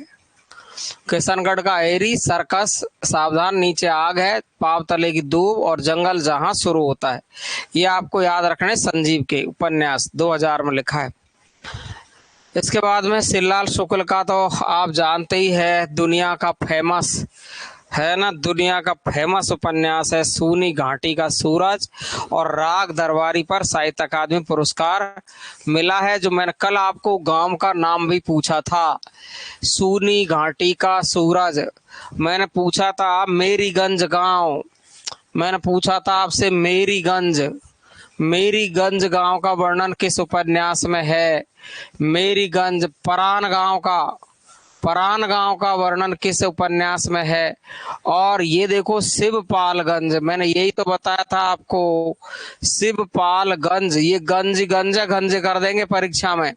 किशनगढ़ का अहेरी सर्कस, सावधान नीचे आग है, पांव तले की धूप, और जंगल जहां शुरू होता है। ये आपको याद रखने, संजीव के उपन्यास 2000 में लिखा है। इसके बाद में सिल्लाल शुक्ल का तो आप जानते ही है, दुनिया का फेमस है ना, दुनिया का फेमस उपन्यास है सूनी घाटी का सूरज। और राग दरबारी पर साहित्य अकादमी पुरस्कार मिला है। जो मैंने कल आपको गांव का नाम भी पूछा था, सूनी घाटी का सूरज। मैंने पूछा था मेरीगंज गांव, मैंने पूछा था आपसे मेरीगंज, मेरीगंज गांव का वर्णन किस उपन्यास में है। मेरीगंज, परान गांव का, परान गांव का वर्णन किस उपन्यास में है। और ये देखो शिवपालगंज, मैंने यही तो बताया था आपको, शिवपालगंज। ये गंज गंज गंज कर देंगे परीक्षा में,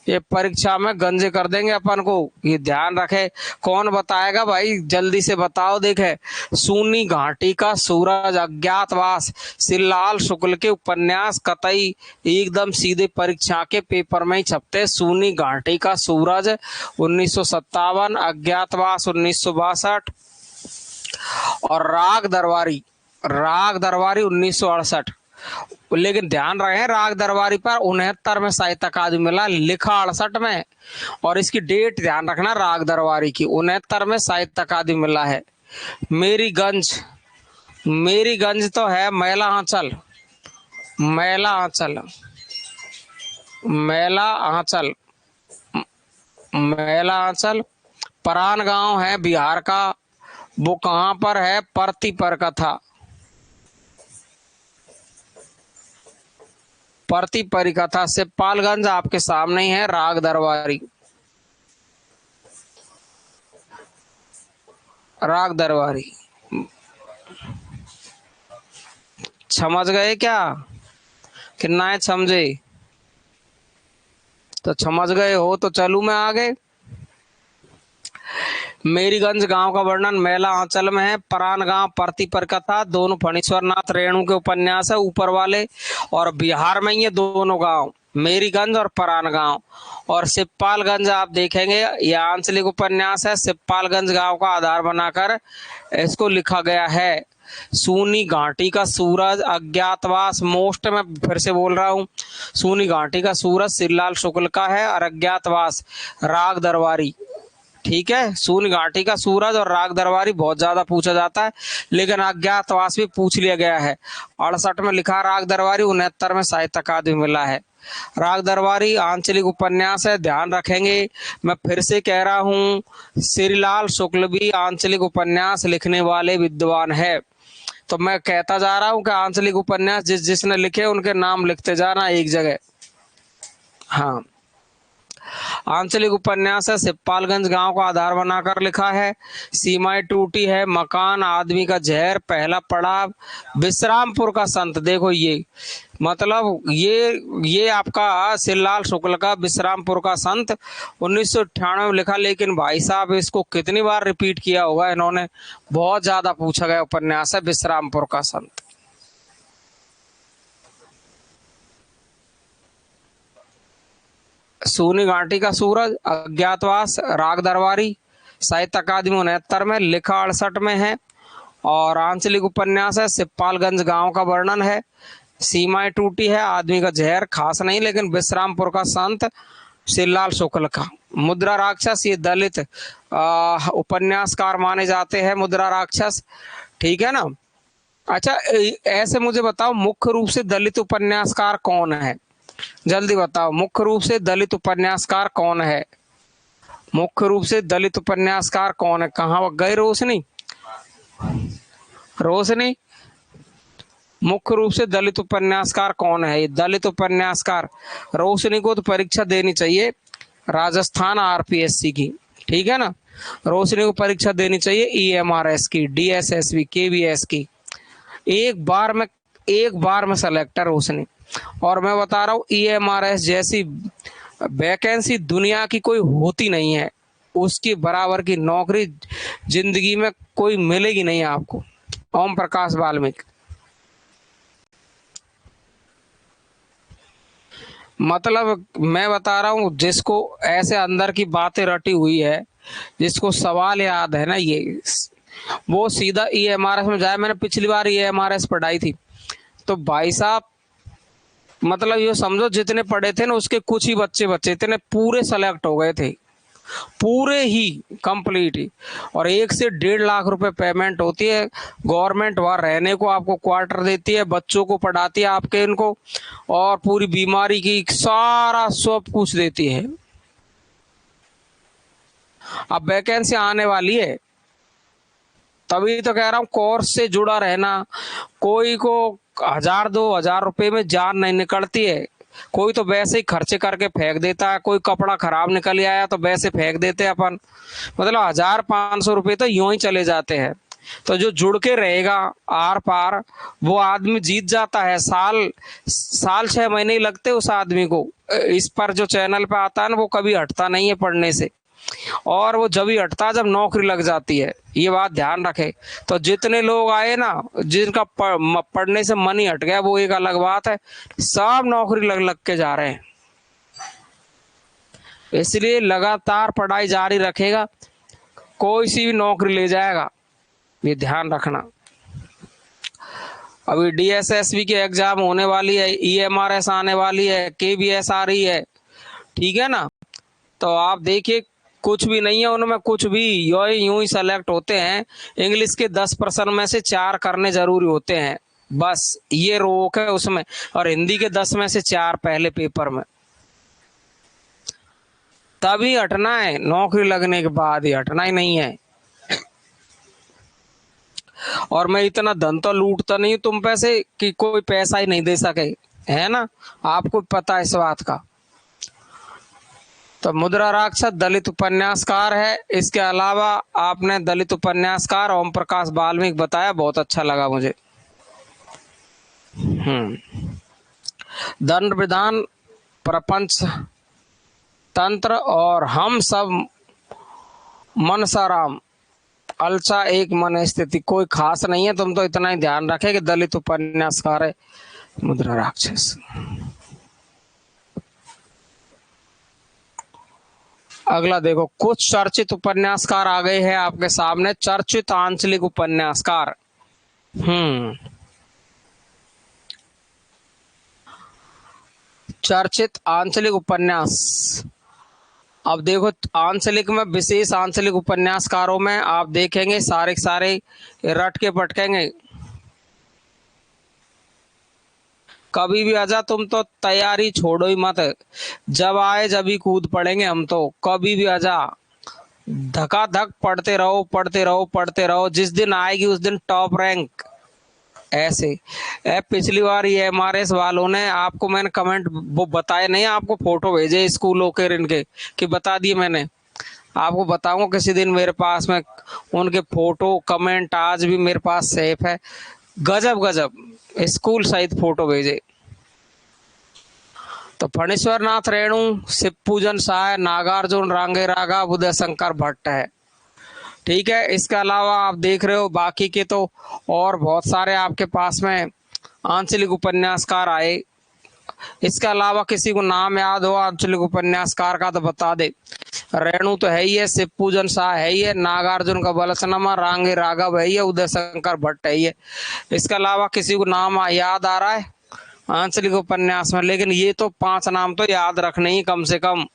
ये परीक्षा में गंजे कर देंगे अपन को, ये ध्यान रखे। कौन बताएगा भाई, जल्दी से बताओ। देखे, सूनी घाटी का सूरज, अज्ञातवास, सिल्लाल शुक्ल के उपन्यास, कतई एकदम सीधे परीक्षा के पेपर में ही छपते। सूनी घाटी का सूरज 1957, अज्ञातवास 1962, और राग दरबारी, राग दरबारी 1968। लेकिन ध्यान रहे, राग दरबारी पर 69 में साहित्य अकादमी मिला, लिखा 68 में। और इसकी डेट ध्यान रखना, राग दरबारी की 69 में साहित्य अकादमी मिला है। मेरीगंज, मेरीगंज तो है मैला आंचल, मैला आंचल, मैला आंचल, मैला आंचल। परान गांव है बिहार का, वो कहां पर है, परती पर का था, परती परिकथा से। पालगंज आपके सामने ही है, राग दरबारी, राग दरबारी। समझ गए क्या, कितना है समझे, तो समझ गए हो तो चलू मैं आगे। मेरीगंज गांव का वर्णन मैला आंचल में है, परान गांव परती पर कथा, दोनों फणीश्वर नाथ रेणु के उपन्यास है ऊपर वाले। और बिहार में ये दोनों गांव, मेरीगंज और परान गांव। और सिप्पालगंज आप देखेंगे, यह आंचलिक उपन्यास है, सिप्पालगंज गांव का आधार बनाकर इसको लिखा गया है। सूनी घाटी का सूरज, अज्ञातवास मोस्ट, मैं फिर से बोल रहा हूँ, सूनी घाटी का सूरज सिरलाल शुक्ल का है, और अज्ञातवास राग दरबारी। ठीक है, सूनी घाटी का सूरज और राग दरबारी बहुत ज्यादा पूछा जाता है, लेकिन अज्ञातवास भी पूछ लिया गया है। 68 में लिखा राग दरबारी, 69 में साहित्य अकादमी मिला है। राग दरबारी आंचलिक उपन्यास है, ध्यान रखेंगे। मैं फिर से कह रहा हूँ, श्रीलाल शुक्ल भी आंचलिक उपन्यास लिखने वाले विद्वान है। तो मैं कहता जा रहा हूँ कि आंचलिक उपन्यास जिसने लिखे उनके नाम लिखते जाना एक जगह। हाँ, आंचलिक उपन्यास है, सिपालगंज गांव को आधार बनाकर लिखा है। सीमाएं टूटी है, मकान, आदमी का जहर, पहला पड़ाव, विश्रामपुर का संत। देखो ये मतलब ये आपका सिरलाल शुक्ल का विश्रामपुर का संत 1998 में लिखा, लेकिन भाई साहब इसको कितनी बार रिपीट किया होगा इन्होंने, बहुत ज्यादा पूछा गया उपन्यास है विश्रामपुर का संत। सूनी घाटी का सूरज, अज्ञातवास, राग दरबारी, साहित्य अकादमी 69 में, लिखा 68 में है। और आंचलिक उपन्यास है, सिपालगंज गांव का वर्णन है। सीमाएं टूटी है, आदमी का जहर खास नहीं, लेकिन विश्रामपुर का संत श्रीलाल शुक्ल का। मुद्रा राक्षस, ये दलित उपन्यासकार माने जाते हैं, मुद्रा राक्षस। ठीक है ना। अच्छा, ऐसे मुझे बताओ मुख्य रूप से दलित उपन्यासकार कौन है, जल्दी बताओ, मुख्य रूप से दलित उपन्यासकार कौन है? मुख्य रूप से दलित उपन्यासकार कौन है? कहाँ गए रोशनी? रोशनी, मुख्य रूप से दलित उपन्यासकार कौन है? ये दलित उपन्यासकार, रोशनी को तो परीक्षा देनी चाहिए राजस्थान आरपीएससी की, ठीक है ना। रोशनी को परीक्षा देनी चाहिए ईएमआरएस की, डीएसएसबी, केवीएस की। एक बार में सेलेक्टर रोशनी। और मैं बता रहा हूँ, ईएमआरएस जैसी वैकेंसी दुनिया की कोई होती नहीं है, उसकी बराबर की नौकरी जिंदगी में कोई मिलेगी नहीं आपको। ओम प्रकाश वाल्मीकि। मतलब मैं बता रहा हूँ, जिसको ऐसे अंदर की बातें रटी हुई है, जिसको सवाल याद है ना, ये वो सीधा ईएमआरएस में जाए। मैंने पिछली बार ईएमआरएस पढ़ाई थी, तो भाई साहब मतलब ये समझो जितने पढ़े थे ना उसके कुछ ही बच्चे इतने पूरे सेलेक्ट हो गए थे, पूरे ही कंप्लीट ही। और 1 से 1.5 लाख रुपए पेमेंट होती है गवर्नमेंट, वहां रहने को आपको क्वार्टर देती है, बच्चों को पढ़ाती है आपके इनको, और पूरी बीमारी की सारा सब कुछ देती है। अब वैकेंसी आने वाली है, तभी तो कह रहा हूँ कोर्स से जुड़ा रहना। कोई को 1000-2000 रुपए में जान नहीं निकलती है, कोई तो वैसे ही खर्चे करके फेंक देता है, कोई कपड़ा खराब निकल आया तो वैसे फेंक देते हैं अपन, मतलब 1000-500 रुपए तो यूं ही चले जाते हैं। तो जो जुड़ के रहेगा आर पार, वो आदमी जीत जाता है। साल 6 महीने ही लगते उस आदमी को। इस पर जो चैनल पे आता है ना, वो कभी हटता नहीं है पढ़ने से, और वो जब ही हटता जब नौकरी लग जाती है, ये बात ध्यान रखे। तो जितने लोग आए ना जिनका पढ़ने से मन ही हट गया, वो एक अलग बात है, सब नौकरी लग के जा रहे हैं। इसलिए लगातार पढ़ाई जारी रखेगा, कोई सी भी नौकरी ले जाएगा, ये ध्यान रखना। अभी डीएसएसबी की एग्जाम होने वाली है, ईएमआरएस आने वाली है, केवीएस आ रही है, ठीक है ना। तो आप देखिए, कुछ भी नहीं है उनमें, कुछ भी यूं ही सेलेक्ट होते हैं। इंग्लिश के 10 प्रश्न में से 4 करने जरूरी होते हैं, बस ये रोक है उसमें। और हिंदी के 10 में से 4 पहले पेपर में, तभी हटना है, नौकरी लगने के बाद ही हटना ही नहीं है। और मैं इतना धन तो लूटता नहीं तुम पैसे कि कोई पैसा ही नहीं दे सके, है ना, आपको पता है इस बात का। तो मुद्रा राक्षस दलित उपन्यासकार है। इसके अलावा आपने दलित उपन्यासकार ओम प्रकाश वाल्मीकि बताया, बहुत अच्छा लगा मुझे। दंड विधान, प्रपंच तंत्र और हम सब, मनसाराम, अलचा एक मन स्थिति, कोई खास नहीं है। तुम तो इतना ही ध्यान रखे कि दलित उपन्यासकार है मुद्रा राक्षस। अगला देखो, कुछ चर्चित उपन्यासकार आ गए हैं आपके सामने। चर्चित आंचलिक उपन्यासकार, हम्म। चर्चित आंचलिक उपन्यास। अब देखो, आंचलिक में विशेष आंचलिक उपन्यासकारों में आप देखेंगे सारे के सारे रट के पटकेंगे। कभी भी आजा, तुम तो तैयारी छोड़ो ही मत। जब आए जब ही कूद पड़ेंगे हम तो, कभी भी आजा। धका धक पढ़ते रहो पढ़ते रहो पढ़ते रहो, जिस दिन आएगी उस दिन टॉप रैंक। ऐसे पिछली बार ये एमआरएस वालों ने आपको, मैंने कमेंट वो बताए नहीं, आपको फोटो भेजे स्कूलों के इनके कि बता दिए मैंने। आपको बताऊंगा किसी दिन, मेरे पास में उनके फोटो कमेंट आज भी मेरे पास सेफ है। गजब गजब स्कूल सहित फोटो भेजे। तो फणीश्वर नाथ रेणु, शिव पूजन साय, नागार्जुन, रांगे रागा, उदय शंकर भट्ट है। ठीक है, इसके अलावा आप देख रहे हो बाकी के तो और बहुत सारे आपके पास में आंचलिक उपन्यासकार आए। इसके अलावा किसी को नाम याद हो आंचलिक उपन्यासकार का तो बता दे। रेणु तो है ही है, शिव पूजन शाह है ही है, नागार्जुन का बलसनमा, रांगे राघव है ही है, उदय शंकर भट्ट है ही है। इसके अलावा किसी को नाम याद आ रहा है आंचलिक उपन्यास में? लेकिन ये तो 5 नाम तो याद रखने ही कम से कम।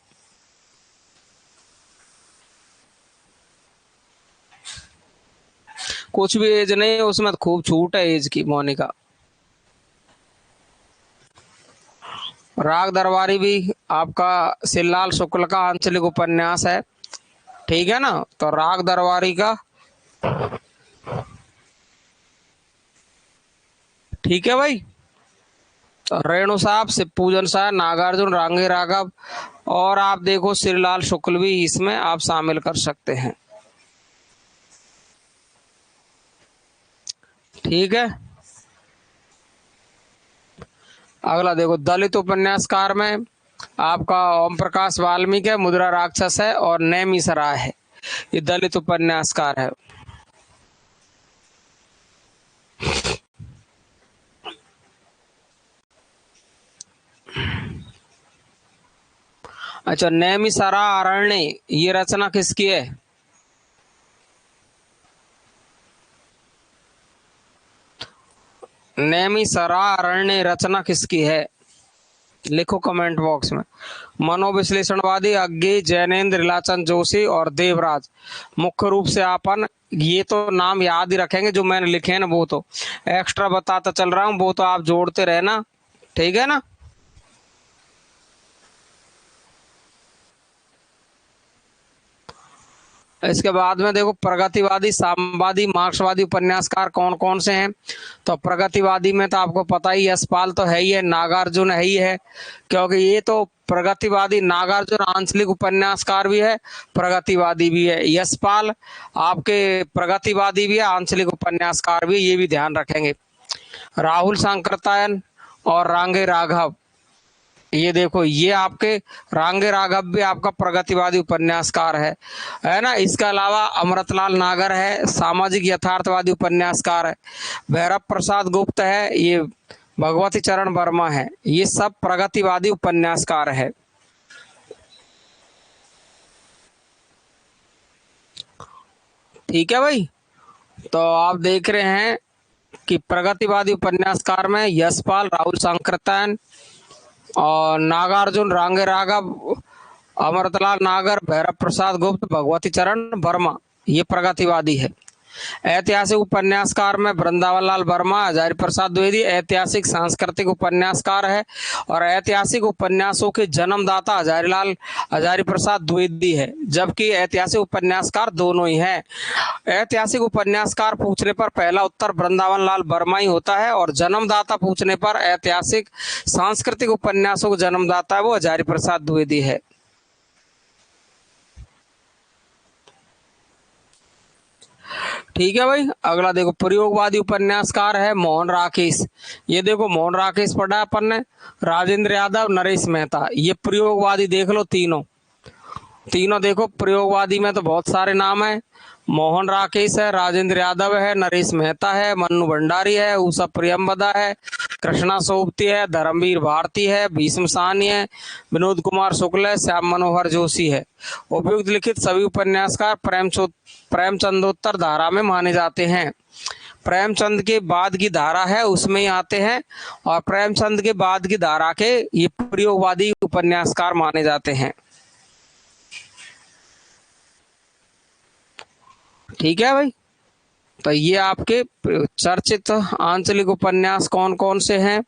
कुछ भी एज नहीं है उसमें, तो खूब छूट है एज की, मोनिका। राग दरबारी भी आपका सिल्लाल शुक्ल का आंचलिक उपन्यास है। ठीक है ना, तो राग दरबारी का। ठीक है भाई। तो रेणु साहब, शिव पूजन साहब, नागार्जुन, रांगे राघव, और आप देखो श्रीलाल शुक्ल भी इसमें आप शामिल कर सकते हैं। ठीक है। अगला देखो, दलित उपन्यासकार में आपका ओम प्रकाश वाल्मीकि है, मुद्रा राक्षस है, और नैमी सराय है। ये दलित उपन्यासकार है। अच्छा, नैमी सरा अरण्य, ये रचना किसकी है? नैमी सरा अरण्य रचना किसकी है? लिखो कमेंट बॉक्स में। मनोविश्लेषणवादी अज्ञे, जैनेन्द्र, इलाचंद जोशी और देवराज। मुख्य रूप से अपन ये तो नाम याद ही रखेंगे जो मैंने लिखे हैं ना, वो तो एक्स्ट्रा बताता चल रहा हूँ, वो तो आप जोड़ते रहना। ठीक है ना। इसके बाद में देखो, प्रगतिवादी, साम्यवादी, मार्क्सवादी उपन्यासकार कौन कौन से हैं? तो प्रगतिवादी में तो आपको पता ही, यशपाल तो है ही है, नागार्जुन है ही है, क्योंकि ये तो प्रगतिवादी नागार्जुन आंचलिक उपन्यासकार भी है, प्रगतिवादी भी है। यशपाल आपके प्रगतिवादी भी है, आंचलिक उपन्यासकार भी, ये भी ध्यान रखेंगे। राहुल सांकृत्यायन और रांगे राघव, ये देखो ये आपके रांगे राघव भी आपका प्रगतिवादी उपन्यासकार है ना। इसके अलावा अमृतलाल नागर है, सामाजिक यथार्थवादी उपन्यासकार है। भैरव प्रसाद गुप्त है, ये भगवती चरण वर्मा है, ये सब प्रगतिवादी उपन्यासकार है। ठीक है भाई। तो आप देख रहे हैं कि प्रगतिवादी उपन्यासकार में यशपाल, राहुल सांकृत्यायन और नागार्जुन, रांगे राघव, अमृतलाल नागर, भैरव प्रसाद गुप्त, भगवती चरण वर्मा, ये प्रगतिवादी है। ऐतिहासिक उपन्यासकार में वृंदावन लाल वर्मा, हजारी प्रसाद द्विवेदी ऐतिहासिक सांस्कृतिक उपन्यासकार है, और ऐतिहासिक उपन्यासों के जन्मदाता हजारी प्रसाद द्विवेदी है, जबकि ऐतिहासिक उपन्यासकार दोनों ही हैं। ऐतिहासिक उपन्यासकार पूछने पर पहला उत्तर वृंदावन लाल वर्मा ही होता है, और जन्मदाता पूछने पर ऐतिहासिक सांस्कृतिक उपन्यासों का जन्मदाता है वो हजारी प्रसाद द्विवेदी है। ठीक है भाई। अगला देखो, प्रयोगवादी उपन्यासकार है मोहन राकेश। ये देखो मोहन राकेश पढ़ा अपन ने, राजेंद्र यादव, नरेश मेहता, ये प्रयोगवादी देख लो तीनों। तीनों देखो प्रयोगवादी में तो बहुत सारे नाम है। मोहन राकेश है, राजेंद्र यादव है, नरेश मेहता है, मन्नू भंडारी है, उषा प्रियमवदा है, कृष्णा सोबती है, धर्मवीर भारती है, भीष्म साहनी है, विनोद कुमार शुक्ल है, श्याम मनोहर जोशी है। उपयुक्त लिखित सभी उपन्यासकार प्रेमचंदोत्तर धारा में माने जाते हैं। प्रेमचंद के बाद की धारा है उसमें ही आते हैं, और प्रेमचंद के बाद की धारा के ये प्रयोगवादी उपन्यासकार माने जाते हैं। ठीक है भाई। तो ये आपके चर्चित आंचलिक उपन्यास कौन कौन से हैं।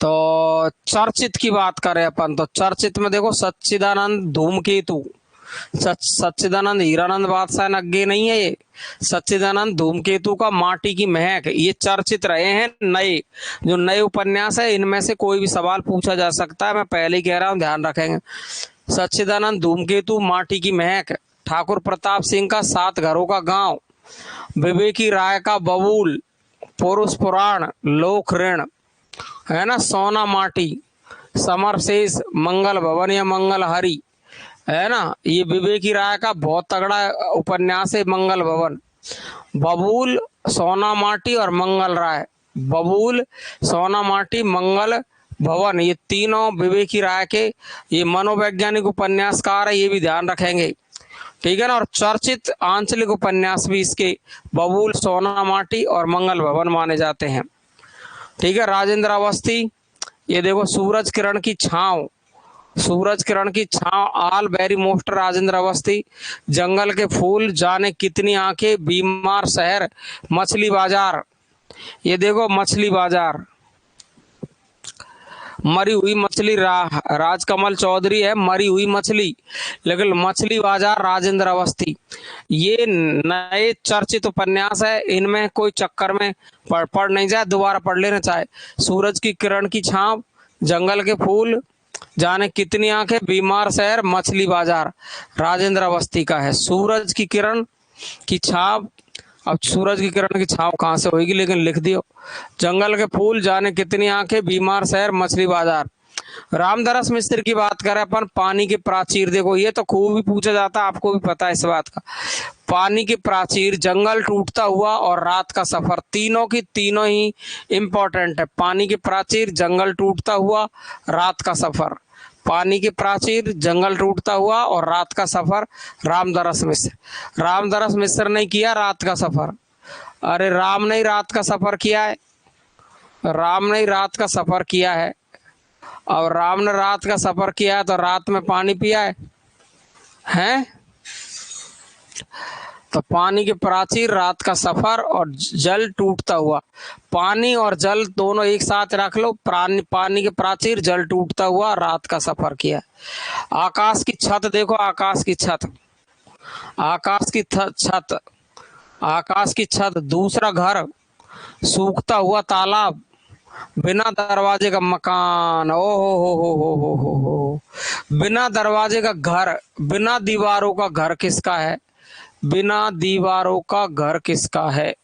तो चर्चित की बात करें अपन, तो चर्चित में देखो सच्चिदानंद धूमकेतु, सच्चिदानंद हीरानंद बादशाह नग्गे नहीं है ये, सच्चिदानंद धूमकेतु का माटी की महक, ये चर्चित रहे हैं। नए जो नए उपन्यास है इनमें से कोई भी सवाल पूछा जा सकता है, मैं पहले ही कह रहा हूं, ध्यान रखेंगे। सच्चिदानंद धूमकेतु, माटी की महक, ठाकुर प्रताप सिंह का 7 घरों का गांव, विवेकी राय का बबूल, पुरुष पुराण, लोक ऋण, है ना, सोना माटी, समर शेष, मंगल भवन या मंगल हरि, है ना, ये विवेकी राय का बहुत तगड़ा उपन्यास है मंगल भवन। बबूल, सोना माटी और मंगल राय, बबूल, सोना माटी, मंगल भवन, ये तीनों विवेकी राय के ये मनोवैज्ञानिक उपन्यासकार है, ये भी ध्यान रखेंगे। ठीक है ना। और चर्चित आंचलिक उपन्यास भी इसके बबूल, सोना माटी और मंगल भवन माने जाते हैं। ठीक है। राजेंद्र अवस्थी, ये देखो सूरज किरण की छांव, सूरज किरण की छांव, आल वेरी मोस्ट राजेंद्र अवस्थी, जंगल के फूल, जाने कितनी आंखें, बीमार शहर, मछली बाजार, ये देखो मछली बाजार, मरी हुई मछली, राजकमल चौधरी है मरी हुई मछली, लेकिन मछली बाजार राजेंद्र अवस्थी। ये नए चर्चित उपन्यास है, इनमें कोई चक्कर में पढ़ नहीं जाए, दोबारा पढ़ लेना चाहे। सूरज की किरण की छांव, जंगल के फूल, जाने कितनी आंखें, बीमार शहर, मछली बाजार, राजेंद्र अवस्थी का है। सूरज की किरण की छाव, अब सूरज की किरण की छाव कहाँ से होगी, लेकिन लिख दियो। जंगल के फूल, जाने कितनी आंखें, बीमार शहर, मछली बाजार। रामदरस मिश्र की बात करें अपन, पानी के प्राचीर, देखो ये तो खूब ही पूछा जाता है, आपको भी पता है इस बात का। पानी के प्राचीर, जंगल टूटता हुआ और रात का सफर, तीनों की तीनों ही इंपॉर्टेंट है। पानी के प्राचीर, जंगल टूटता हुआ, रात का सफर, पानी के प्राचीर, जंगल टूटता हुआ और रात का सफर, रामदरस मिश्र। रामदरस मिश्र ने किया रात का सफर, अरे राम ने रात का सफर किया है, राम ने रात का सफर किया है, और राम ने रात का सफर किया है तो रात में पानी पिया है, हैं? तो पानी के प्राचीर, रात का सफर और जल टूटता हुआ, पानी और जल दोनों एक साथ रख लो, पानी के प्राचीर, जल टूटता हुआ, रात का सफर किया। आकाश की छत, देखो आकाश की छत, आकाश की छत, आकाश की छत, दूसरा घर, सूखता हुआ तालाब, बिना दरवाजे का मकान, ओ हो, बिना दरवाजे का घर, बिना दीवारों का घर किसका है, बिना दीवारों का घर किसका है,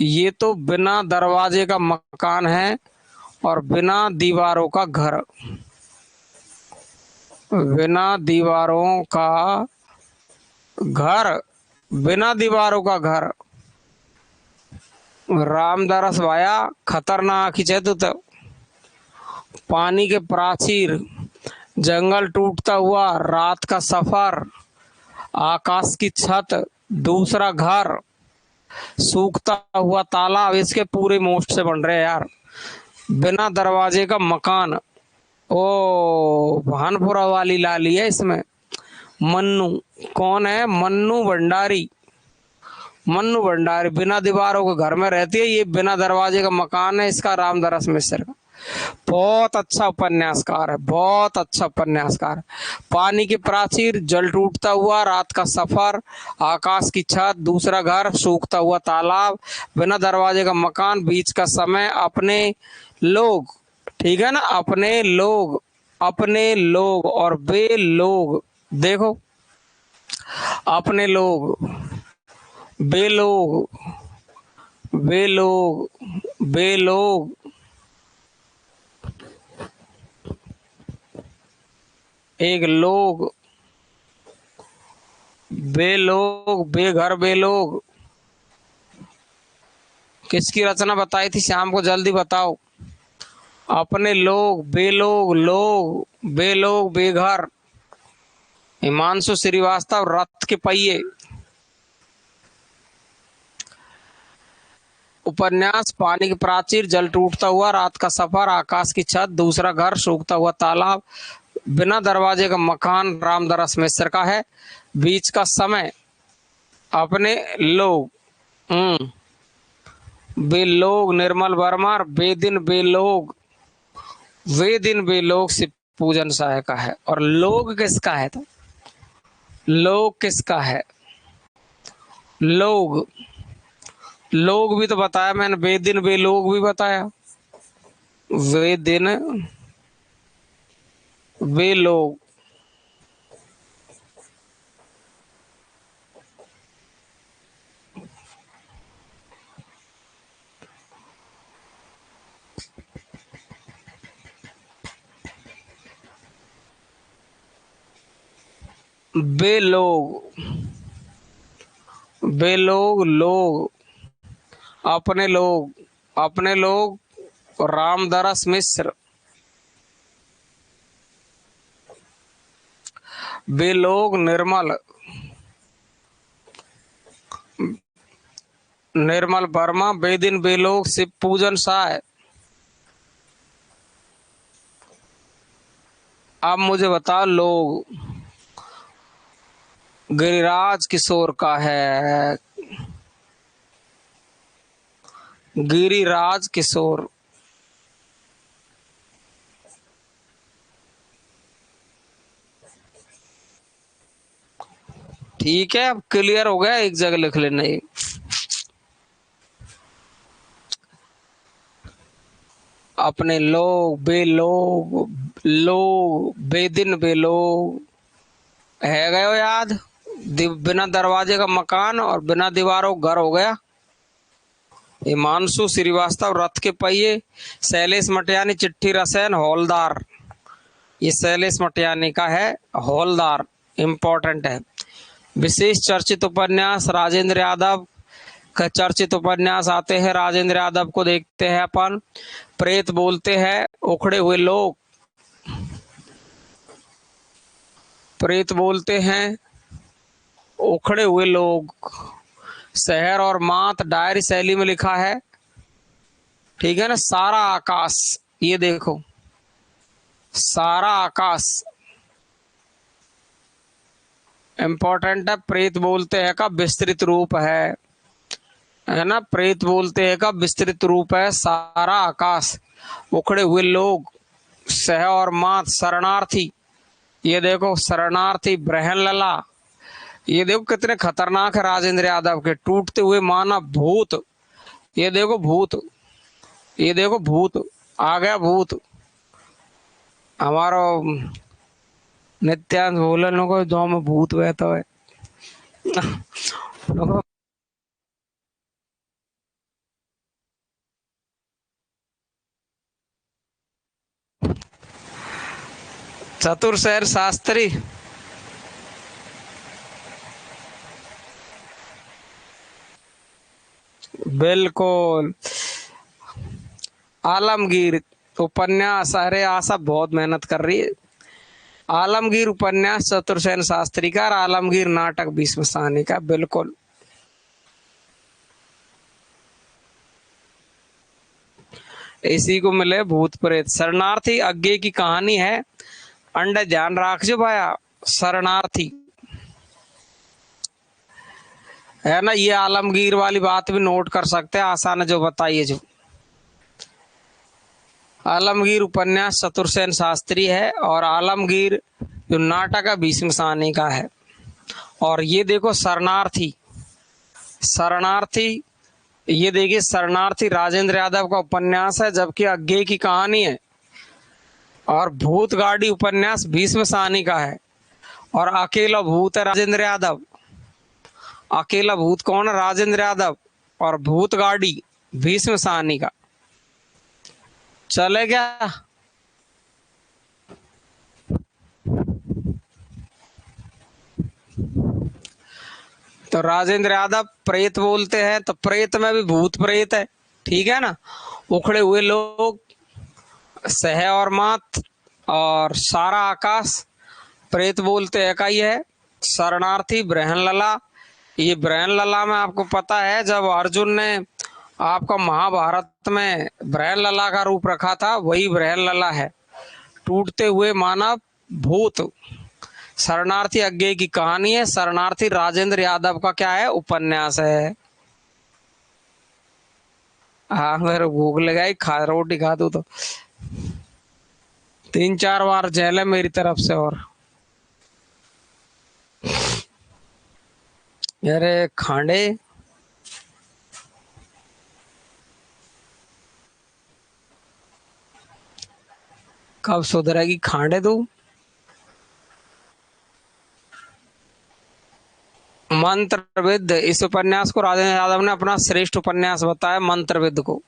ये तो बिना दरवाजे का मकान है और बिना दीवारों का घर, बिना दीवारों का घर, बिना दीवारों का घर, रामदरस भाया खतरनाक ही है तो। पानी के प्राचीर, जंगल टूटता हुआ, रात का सफर, आकाश की छत, दूसरा घर, सूखता हुआ तालाब, इसके पूरे मोस्ट से बन रहे हैं यार। बिना दरवाजे का मकान, ओ भानपुरा वाली लाली है इसमें। मन्नू, कौन है? मन्नू भंडारी, मन्नू भंडारी बिना दीवारों के घर में रहती है, ये बिना दरवाजे का मकान है इसका, रामदरस मिश्र का। बहुत अच्छा उपन्यासकार है, बहुत अच्छा उपन्यासकार है। पानी के प्राचीर, जल टूटता हुआ, रात का सफर, आकाश की छत, दूसरा घर, सूखता हुआ तालाब, बिना दरवाजे का मकान, बीच का समय, अपने लोग, ठीक है ना, अपने लोग, अपने लोग और बे लोग, देखो अपने लोग, बे लोग, बे लोग, बे लोग, एक लोग, बे लोग, बेघर, बे लोग, किसकी रचना बताई थी शाम को, जल्दी बताओ। अपने लोग, बे लोग, लोग, बे लोग, बेघर, हिमांशु श्रीवास्तव, रथ के पहिए, उपन्यास पानी की प्राचीर, जल टूटता हुआ, रात का सफर, आकाश की छत, दूसरा घर, सूखता हुआ तालाब, बिना दरवाजे का मकान रामदास मिश्र का है। बीच का समय, अपने लोग, बेलोग निर्मल वर्मा, बेदिन बेलोग, वे दिन बेलोग से पूजन साय का है। और लोग किसका है? तो लोग किसका है? लोग, लोग भी तो बताया मैंने, बेदिन बेलोग भी बताया। वे दिन वे लोग, वे लोग, वे लोग, लोग, अपने लोग, अपने लोग, रामदास मिश्र, वे लोग निर्मल, निर्मल वर्मा, बेदिन बेलोग शिव पूजन साय। अब मुझे बताओ, लोग गिरिराज किशोर का है। गिरिराज किशोर। ठीक है, अब क्लियर हो गया, एक जगह लिख लेना ये। अपने लोग, बेलोग, लोग, बेदिन बेलोग, है गए हो याद? बिना दरवाजे का मकान और बिना दीवारों घर हो गया। हिमांशु श्रीवास्तव, रथ के पहिए। शैलेश मटियानी, चिट्ठी रसेन, हौलदार। ये शैलेश मटियानी का है, हौलदार इंपॉर्टेंट है। विशेष चर्चित उपन्यास, राजेंद्र यादव का चर्चित उपन्यास आते हैं। राजेंद्र यादव को देखते हैं अपन। प्रेत बोलते हैं, उखड़े हुए लोग, प्रेत बोलते हैं, उखड़े हुए लोग। शहर और मात डायरी शैली में लिखा है, ठीक है ना। सारा आकाश, ये देखो, सारा आकाश इंपॉर्टेंट है। प्रेत बोलते हैं का विस्तृत रूप है ना। प्रेत बोलते हैं का विस्तृत रूप है सारा आकाश। उखड़े हुए लोग, सह और मात, शरणार्थी, ये देखो शरणार्थी, ब्रहन लला, ये देखो कितने खतरनाक है राजेंद्र यादव के। टूटते हुए मानव, भूत, ये देखो भूत, ये देखो भूत, आ गया भूत। हमारा नित्यानंद बोलन को जो में भूत बहता है। चतुर शास्त्री, बिल्कुल। आलमगीर उपन्यास, अरे आशा बहुत मेहनत कर रही है। आलमगीर उपन्यास चतुरसेन शास्त्री का, और आलमगीर नाटक भीष्म साहनी का, बिल्कुल। इसी को मिले भूत प्रेत। शरणार्थी अज्ञे की कहानी है, अंडे ध्यान रख जो भाया। शरणार्थी है ना, ये आलमगीर वाली बात भी नोट कर सकते हैं, आसान है जो बताइए। जो आलमगीर उपन्यास चतुरसेन शास्त्री है, और आलमगीर जो नाटक है भीष्म साहनी का है। और ये देखो शरणार्थी, शरणार्थी, ये देखिए शरणार्थी राजेंद्र यादव का उपन्यास है, जबकि अज्ञे की कहानी है। और भूत गाड़ी उपन्यास भीष्म साहनी का है। और अकेला भूत है राजेंद्र यादव। अकेला भूत कौन है? राजेंद्र यादव। और भूत गाड़ी भीष्म साहनी का। चले क्या? तो राजेंद्र यादव प्रेत बोलते हैं, तो प्रेत में भी भूत प्रेत है, ठीक है ना। उखड़े हुए लोग, सह और मात, और सारा आकाश, प्रेत बोलते हैं का ही है। शरणार्थी ब्रहन लला, ये ब्रहन लला में आपको पता है जब अर्जुन ने आपका महाभारत में ब्रहण लला का रूप रखा था, वही ब्रहण लला है। टूटते हुए मानव भूत, शरणार्थी अज्ञे की कहानी है। शरणार्थी राजेंद्र यादव का क्या है, उपन्यास है। हाँ, मेरे भूख लगाई, खा रोटी खा दूं तो 3-4 बार जेल है मेरी तरफ से। और अरे खांडे, कब सुधरेगी खांडे तू। मंत्रविद, इस उपन्यास को राजेंद्र यादव ने अपना श्रेष्ठ उपन्यास बताया। मंत्रविद को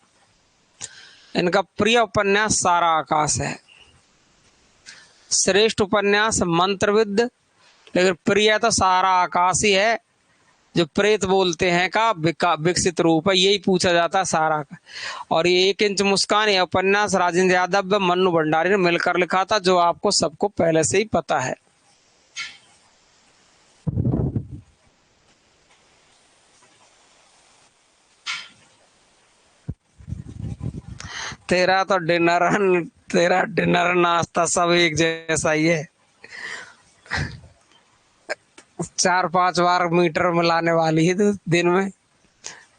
इनका प्रिय उपन्यास सारा आकाश है। श्रेष्ठ उपन्यास मंत्रविद, लेकिन प्रिय तो सारा आकाश ही है। जो प्रेत बोलते हैं का विकसित रूप है, यही पूछा जाता है सारा का। और ये 1 इंच मुस्कान, यह उपन्यास राजेंद्र यादव व मन्नू भंडारी ने मिलकर लिखा था, जो आपको सबको पहले से ही पता है। तेरा तो डिनर, तेरा डिनर नाश्ता सब एक जैसा ही है। 4-5 बार मीटर मिलाने वाली है तो दिन में।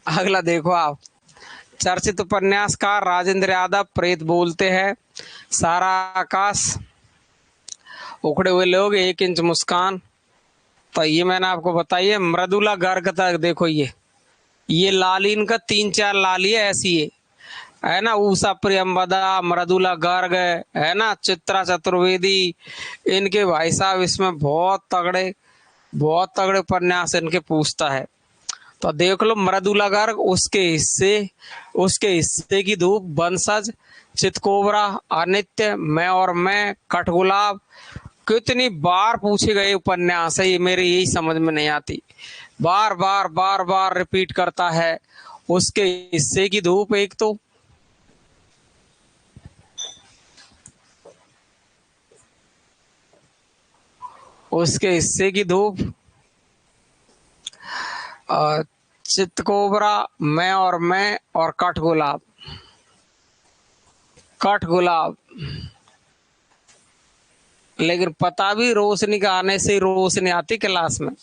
अगला देखो आप, चर्चित उपन्यासकार राजेंद्र यादव, प्रेत बोलते हैं, सारा आकाश, उखड़े हुए लोग, 1 इंच मुस्कान। तो ये मैंने आपको बताई है। मृदुला गर्ग तक देखो, ये लालीन का 3-4 लाली है ऐसी है ना। उषा प्रियंवदा, मृदुला गर्ग है ना, चित्रा चतुर्वेदी, इनके भाई साहब इसमें बहुत तगड़े उपन्यास इनके पूछता है। तो देख लो, मृदुला गर्ग, उसके हिस्से की धूप, वंशज, चितकोबरा, अनित्य, मैं और मैं, कठगुलाब, कितनी बार पूछे गए उपन्यास है ये, मेरे यही समझ में नहीं आती। बार बार रिपीट करता है। उसके हिस्से की धूप, एक तो उसके हिस्से की धूप, चितकोबरा, मैं और कठगुलाब। कठगुलाब, लेकिन पता भी रोशनी का आने से ही रोशनी आती क्लास में।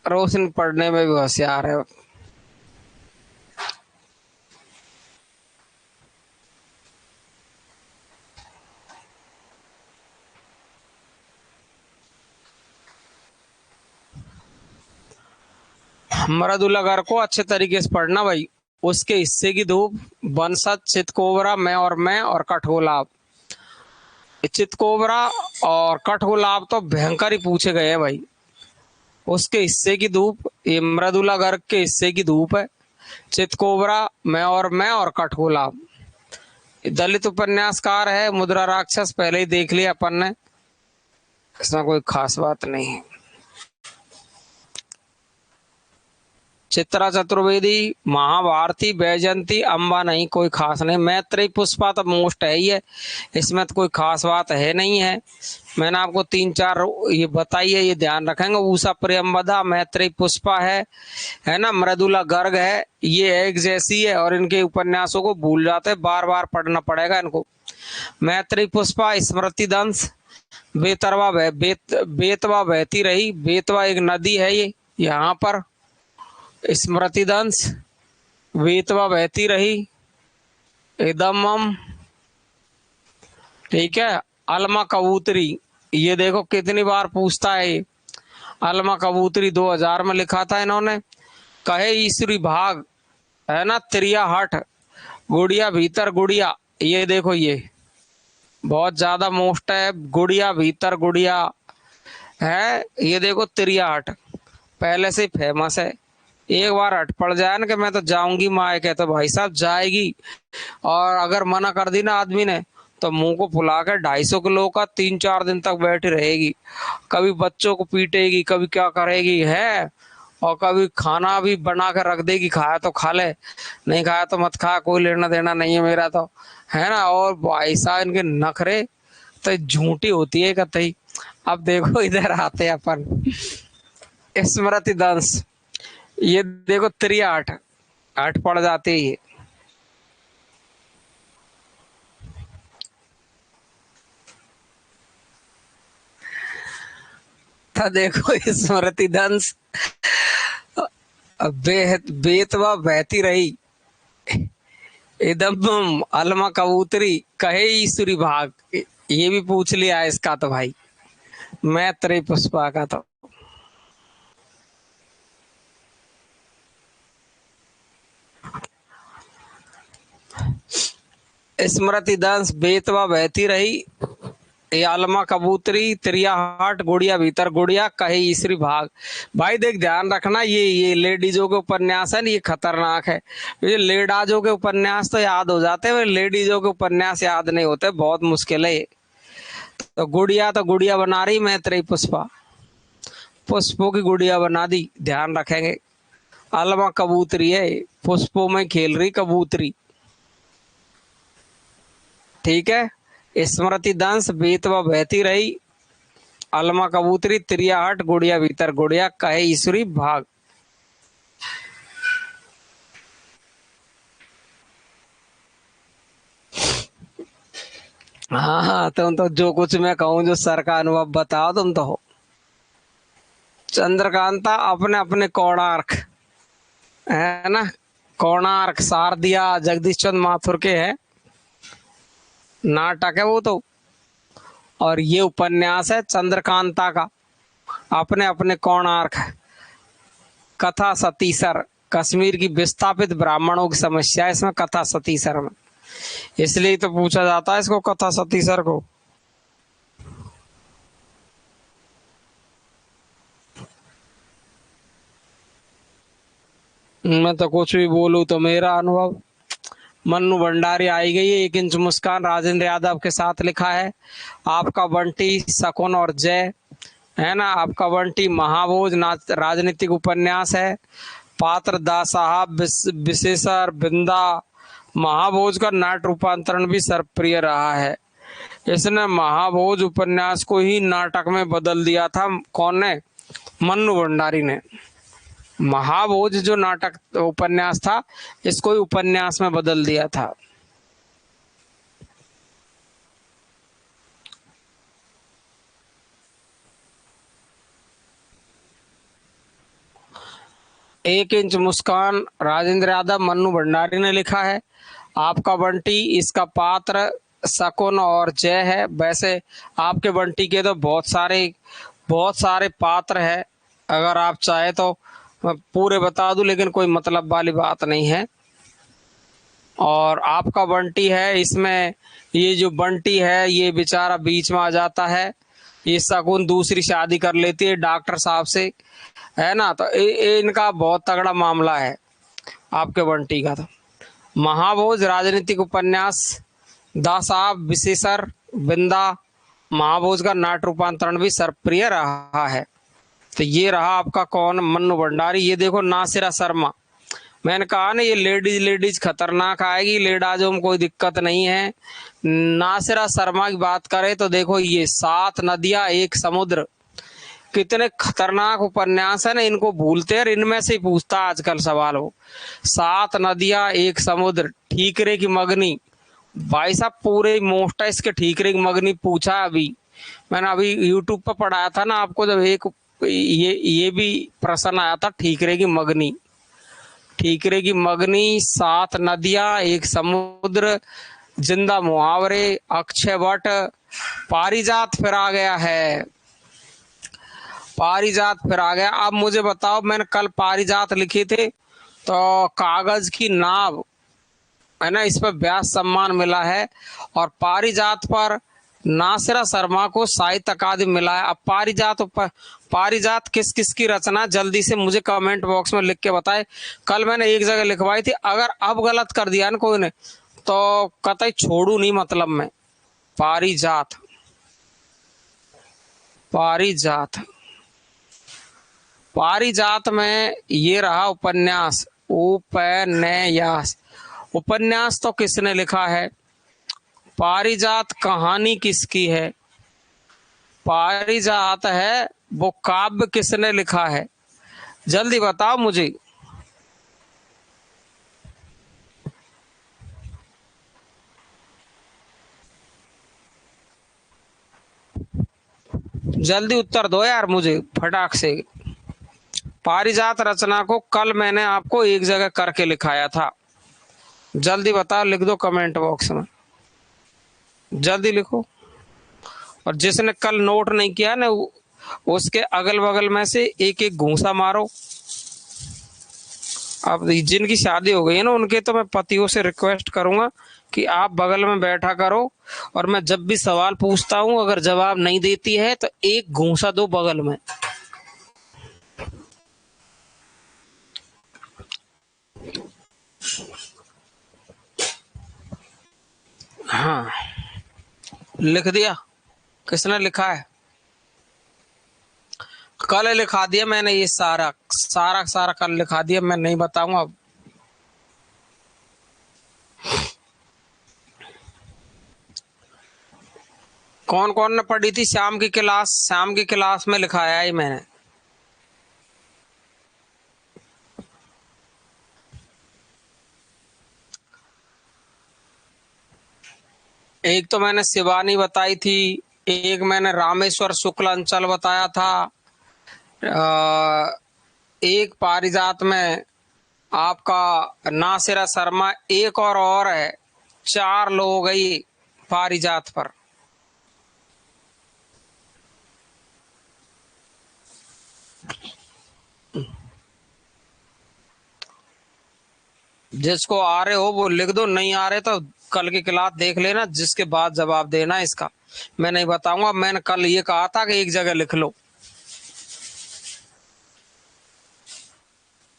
रोशनी पढ़ने में भी होशियार है। मृदुलगर को अच्छे तरीके से पढ़ना भाई। उसके हिस्से की धूप, वंशज, चितकोबरा, मैं और कठगुलाब। चितकोबरा और कठगुलाब तो भयंकर ही पूछे गए हैं भाई। उसके हिस्से की धूप, ये मृदुला गर्ग के हिस्से की धूप है। चितकोबरा, मैं और कठगुलाब। दलित उपन्यासकार है, मुद्रा राक्षस पहले ही देख लिया अपन ने, इसमें कोई खास बात नहीं है। चित्रा चतुर्वेदी, महाभारती, बैजंती, अम्बा नहीं, कोई खास नहीं। मैत्रेयी पुष्पा तो मोस्ट है ही है, इसमें तो कोई खास बात है नहीं है। मैंने आपको 3-4 ये बताई है, ये ध्यान रखेंगे। उषा प्रियंवदा, मैत्रेयी पुष्पा है ना, मृदुला गर्ग है, ये एक जैसी है। और इनके उपन्यासों को भूल जाते, बार बार पढ़ना पड़ेगा इनको। मैत्रेयी पुष्पा, स्मृति दंश, बेतवा बहती रही, बेतवा एक नदी है ये यहाँ पर। स्मृति दंश, बेतवा बहती रही, इदमम, ठीक है। अलमा कबूतरी, ये देखो कितनी बार पूछता है ये। अलमा कबूतरी 2000 में लिखा था इन्होंने। कहे ईश्वरी भाग, है ना, त्रिया हट, गुड़िया भीतर गुड़िया, ये देखो ये बहुत ज्यादा मोस्ट है। गुड़िया भीतर गुड़िया है, ये देखो त्रिया हट, पहले से ही फेमस है। एक बार हट पड़ जाए ना कि मैं तो जाऊंगी माँ के, तो भाई साहब जाएगी। और अगर मना कर दी ना आदमी ने, तो मुंह को फुला कर 250 किलो का 3-4 दिन तक बैठी रहेगी। कभी बच्चों को पीटेगी, कभी क्या करेगी है, और कभी खाना भी बना कर रख देगी, खाया तो खा ले, नहीं खाया तो मत खा, कोई लेना देना नहीं है मेरा तो, है ना। और भाई साहब इनके नखरे तो झूठी होती है कतई। अब देखो इधर आते अपन, स्मृति दंश, ये देखो त्रिया आठ, आठ पड़ जाती है। तो देखो स्मृति दंश, बेतवा बहती रही, एकदम अलमा कबूतरी कहे ईश्वरी भाग। ये भी पूछ लिया है इसका तो भाई, मैं त्रय पुष्पा का तो। स्मृति दंश बेतवा बहती रही, ये आलमा कबूतरी त्रिया हाट गुड़िया भीतर गुड़िया कहे ईश्वरी भाग। भाई देख ध्यान रखना, ये लेडीजों के उपन्यास है ना, ये खतरनाक है। ये लेडाजों के उपन्यास तो याद हो जाते हैं, लेडीजों के उपन्यास याद नहीं होते, बहुत मुश्किल है ये। तो गुड़िया बना रही मैं त्रय पुष्पा, पुष्पों की गुड़िया बना दी, ध्यान रखेंगे। अलमा कबूतरी है, पुष्पों में खेल रही कबूतरी, ठीक है। स्मृति दंश बेतवा बहती रही, अलमा कबूतरी त्रिया हट गुड़िया भीतर गुड़िया कहे ईश्वरी भाग। हाँ हाँ, तुम तो जो कुछ मैं कहूँ जो सर का अनुभव बताओ तुम तो हो। चंद्रकांता अपने अपने कोणार्क है ना, कोणार्क शारदिया जगदीश चंद्र माथुर के है, नाटक है वो तो। और ये उपन्यास है चंद्रकांता का, अपने अपने कोणार्क। कथा सतीसर, कश्मीर की विस्थापित ब्राह्मणों की समस्या इसमें कथा सतीसर में, इसलिए तो पूछा जाता है इसको कथा सतीसर को। मैं तो कुछ भी बोलूं तो मेरा अनुभव। मन्नू भंडारी आई गई है, 1 इंच मुस्कान राजेंद्र यादव के साथ लिखा है। आपका बंटी शकुन और जय है ना, आपका बंटी महाभोज राजनीतिक उपन्यास है। पात्र दा साहब विशेषर बिंदा, महाभोज का नाट रूपांतरण भी सर्वप्रिय रहा है। इसने महाभोज उपन्यास को ही नाटक में बदल दिया था। कौन ने? मन्नू भंडारी ने। महाभोज जो नाटक उपन्यास था, इसको ही उपन्यास में बदल दिया था। एक इंच मुस्कान राजेंद्र यादव मन्नू भंडारी ने लिखा है। आपका बंटी, इसका पात्र शकुन और जय है। वैसे आपके बंटी के तो बहुत सारे पात्र है, अगर आप चाहे तो मैं पूरे बता दूं, लेकिन कोई मतलब वाली बात नहीं है। और आपका बंटी है, इसमें ये जो बंटी है ये बेचारा बीच में आ जाता है। ये शकुन दूसरी शादी कर लेती है डॉक्टर साहब से, है ना। तो इनका बहुत तगड़ा मामला है आपके बंटी का तो। महाभोज राजनीतिक उपन्यास, दा साहब विशेषर बिंदा, महाभोज का नाट रूपांतरण भी सर्वप्रिय रहा है। तो ये रहा आपका कौन? मन्नू भंडारी। ये देखो नासिरा शर्मा, मैंने कहा ना ये लेडीज खतरनाक आएगी, लेडाजों में कोई दिक्कत नहीं है। नासिरा शर्मा की बात करें तो देखो ये 7 नदियां एक समुद्र, कितने खतरनाक उपन्यास है ना, इनको भूलते हैं, इनमें से ही पूछता आजकल सवाल हो। 7 नदियां एक समुद्र, ठीकरे की मगनी। भाई साहब पूरे मोस्ट है इसके ठीकरे की मगनी पूछा अभी, मैंने अभी यूट्यूब पर पढ़ाया था ना आपको, जब एक ये भी प्रश्न आया था, ठीकरे की मगनी। ठीकरे की मगनी, 7 नदियां एक समुद्र, जिंदा मुहावरे, अक्षय वट, पारिजात फिर आ गया है, पारिजात फिर आ गया। अब मुझे बताओ, मैंने कल पारिजात लिखे थे, तो कागज की नाव है ना, इस पर व्यास सम्मान मिला है। और पारिजात पर नासिरा शर्मा को साहित्य अकादमी मिला है। अब पारिजात किस किस की रचना, जल्दी से मुझे कमेंट बॉक्स में लिख के बताए। कल मैंने एक जगह लिखवाई थी, अगर अब गलत कर दिया ना कोई ने तो कतई छोड़ू नहीं, मतलब में। पारिजात, पारिजात, पारिजात में ये रहा उपन्यास। उपन्यास, उपन्यास तो किसने लिखा है? पारिजात कहानी किसकी है? पारिजात है वो काव्य किसने लिखा है? जल्दी बताओ मुझे। जल्दी उत्तर दो यार मुझे फटाक से। पारिजात रचना को कल मैंने आपको एक जगह करके लिखाया था। जल्दी बताओ, लिख दो कमेंट बॉक्स में, जल्दी लिखो। और जिसने कल नोट नहीं किया ना, उसके अगल बगल में से एक एक घूंसा मारो। अब जिनकी शादी हो गई है ना, उनके तो मैं पतियों से रिक्वेस्ट करूंगा कि आप बगल में बैठा करो, और मैं जब भी सवाल पूछता हूं अगर जवाब नहीं देती है तो एक घूंसा दो बगल में। हाँ, लिख दिया? किसने लिखा है? कल लिखा दिया मैंने, ये सारा सारा सारा कल लिखा दिया, मैं नहीं बताऊंगा अब। कौन कौन ने पढ़ी थी शाम की क्लास? शाम की क्लास में लिखाया है मैंने। एक तो मैंने शिवानी बताई थी, एक मैंने रामेश्वर शुक्ल अंचल बताया था, एक पारिजात में आपका नासिरा शर्मा, एक और है। चार लोग हो गई पारिजात पर। जिसको आ रहे हो वो लिख दो, नहीं आ रहे तो कल की क्लास देख लेना, जिसके बाद जवाब देना इसका। मैं नहीं बताऊंगा, मैंने कल ये कहा था कि एक जगह लिख लो।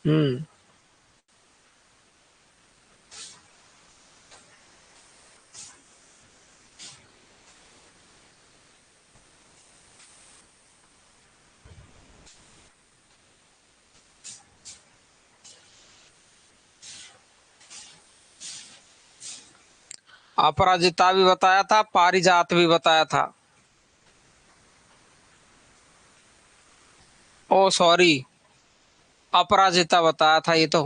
हम्म। अपराजिता भी बताया था, पारिजात भी बताया था। ओ सॉरी, अपराजिता बताया था ये तो।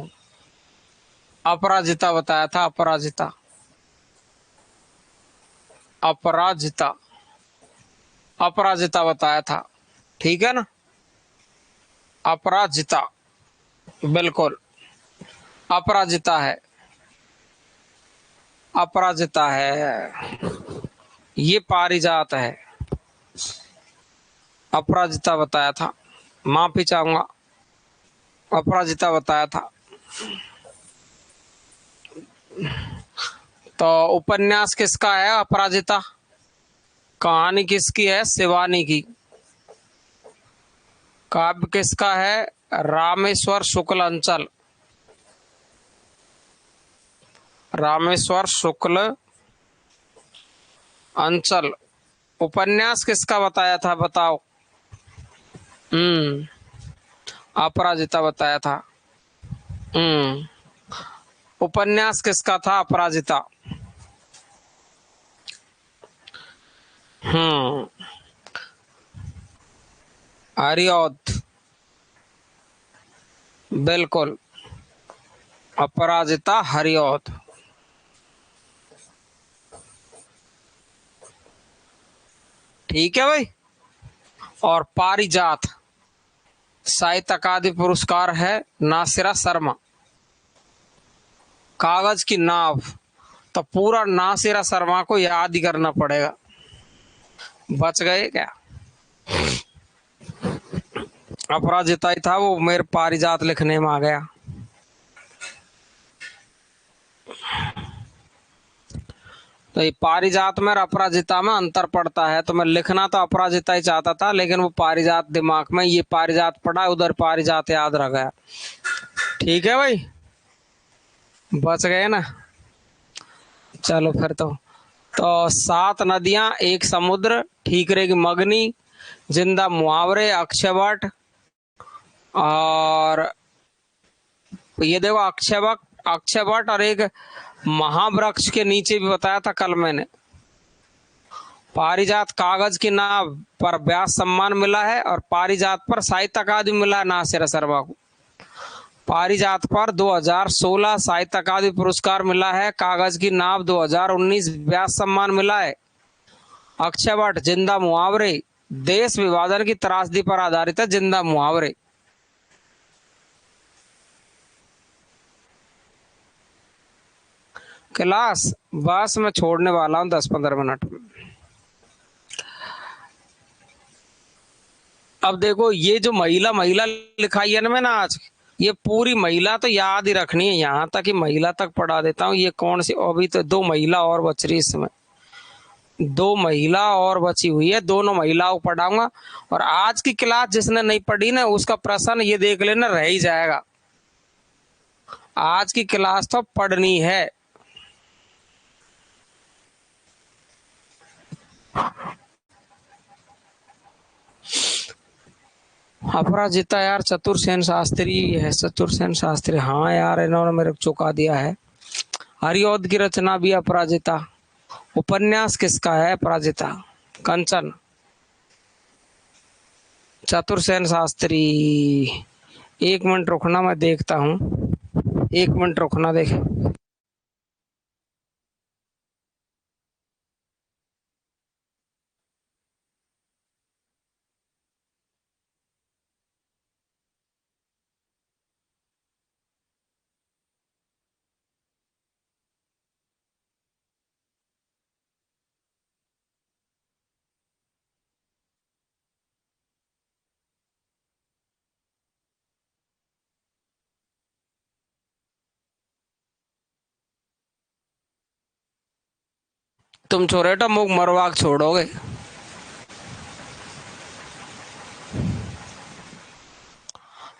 अपराजिता बताया था, अपराजिता। अपराजिता, अपराजिता बताया था। ठीक है ना? अपराजिता, बिल्कुल अपराजिता है, अपराजिता है। ये पारिजात है। अपराजिता बताया था, माफी चाहूंगा, अपराजिता बताया था। तो उपन्यास किसका है? अपराजिता। कहानी किसकी है? शिवानी की। काव्य किसका है? रामेश्वर शुक्ल अंचल। रामेश्वर शुक्ल अंचल। उपन्यास किसका बताया था बताओ? हम्म, अपराजिता बताया था। हम्म, उपन्यास किसका था? अपराजिता। हम्म, हरिऔध, बिल्कुल अपराजिता हरिऔध। ठीक है भाई। और पारिजात साहित्य अकादमी पुरस्कार है नासिरा शर्मा। कागज की नाव, तो पूरा नासिरा शर्मा को याद ही करना पड़ेगा। बच गए क्या? अपराजिता ही था वो, मेरे पारिजात लिखने में आ गया। तो ये पारिजात में और अपराजिता में अंतर पड़ता है, तो मैं लिखना तो अपराजिता ही चाहता था, लेकिन वो पारिजात दिमाग में, ये पारिजात पढ़ा, उधर पारिजात याद रह गया। ठीक है भाई, बच गए ना? चलो फिर तो सात नदियां एक समुद्र, ठीक रहेगी मगनी, जिंदा मुहावरे, अक्षयवट, और ये देखो अक्षयवट, अक्षयवट, और एक महावृक्ष के नीचे भी बताया था कल मैंने। पारिजात कागज की नाव पर व्यास सम्मान मिला है, और पारिजात पर साहित्य अकादमी मिला है नासिर शर्मा को। पारिजात पर 2016 साहित्य अकादमी पुरस्कार मिला है। कागज की नाव 2019 व्यास सम्मान मिला है। अक्षय वट जिंदा मुहावरे, देश विभाजन की त्रासदी पर आधारित है जिंदा मुहावरे। क्लास बस मैं छोड़ने वाला हूँ 10-15 मिनट में। अब देखो ये जो महिला महिला लिखाई है ना मैंने आज, ये पूरी महिला तो याद ही रखनी है, यहाँ तक कि महिला तक पढ़ा देता हूँ। ये कौन सी, अभी तो दो महिला और बच रही इसमें, दो महिला और बची हुई है, दोनों महिलाओं को पढ़ाऊंगा। और आज की क्लास जिसने नहीं पढ़ी ना उसका प्रश्न ये देख लेना रह ही जाएगा। आज की क्लास तो पढ़नी है। अपराजिता यार चतुर्सेन शास्त्री है, चतुर्सेन शास्त्री, हाँ यार इन्होंने मेरे को चुका दिया है। हरिऔध की रचना भी अपराजिता। उपन्यास किसका है अपराजिता? कंचन। चतुर्सेन शास्त्री। 1 मिनट रुकना मैं देखता हूँ, 1 मिनट रुकना देख। तुम छोरेटा मुख मरवाक छोड़ोगे।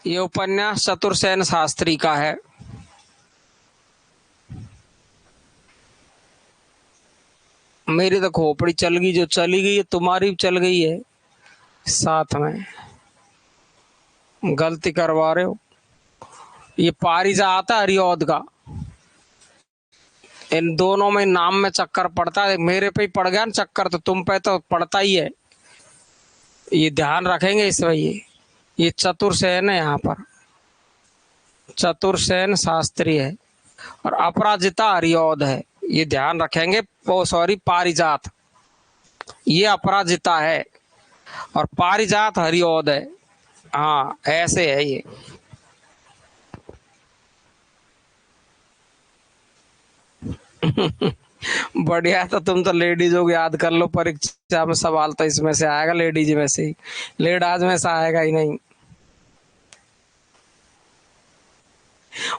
ये उपन्यास चतुर्सेन शास्त्री का है। मेरी तो खोपड़ी चल गई, जो चली गई है तुम्हारी भी चल गई है साथ में, गलती करवा रहे हो। ये पारिजात है हरिऔध का, इन दोनों में नाम में चक्कर पड़ता है। मेरे पे ही पड़ गया ना चक्कर, तो तुम पे तो पड़ता ही है। ये ध्यान रखेंगे इसमें। ये चतुर्सेन है, यहाँ पर चतुर्सेन शास्त्री है और अपराजिता हरिऔध है, ये ध्यान रखेंगे। ओ सॉरी, पारिजात ये अपराजिता है और पारिजात हरिऔध है। हाँ ऐसे है ये। बढ़िया, तो तुम तो लेडीज हो, याद कर लो, परीक्षा में सवाल तो इसमें से आएगा, लेडीज में से ही, लेडाज में से आएगा ही नहीं।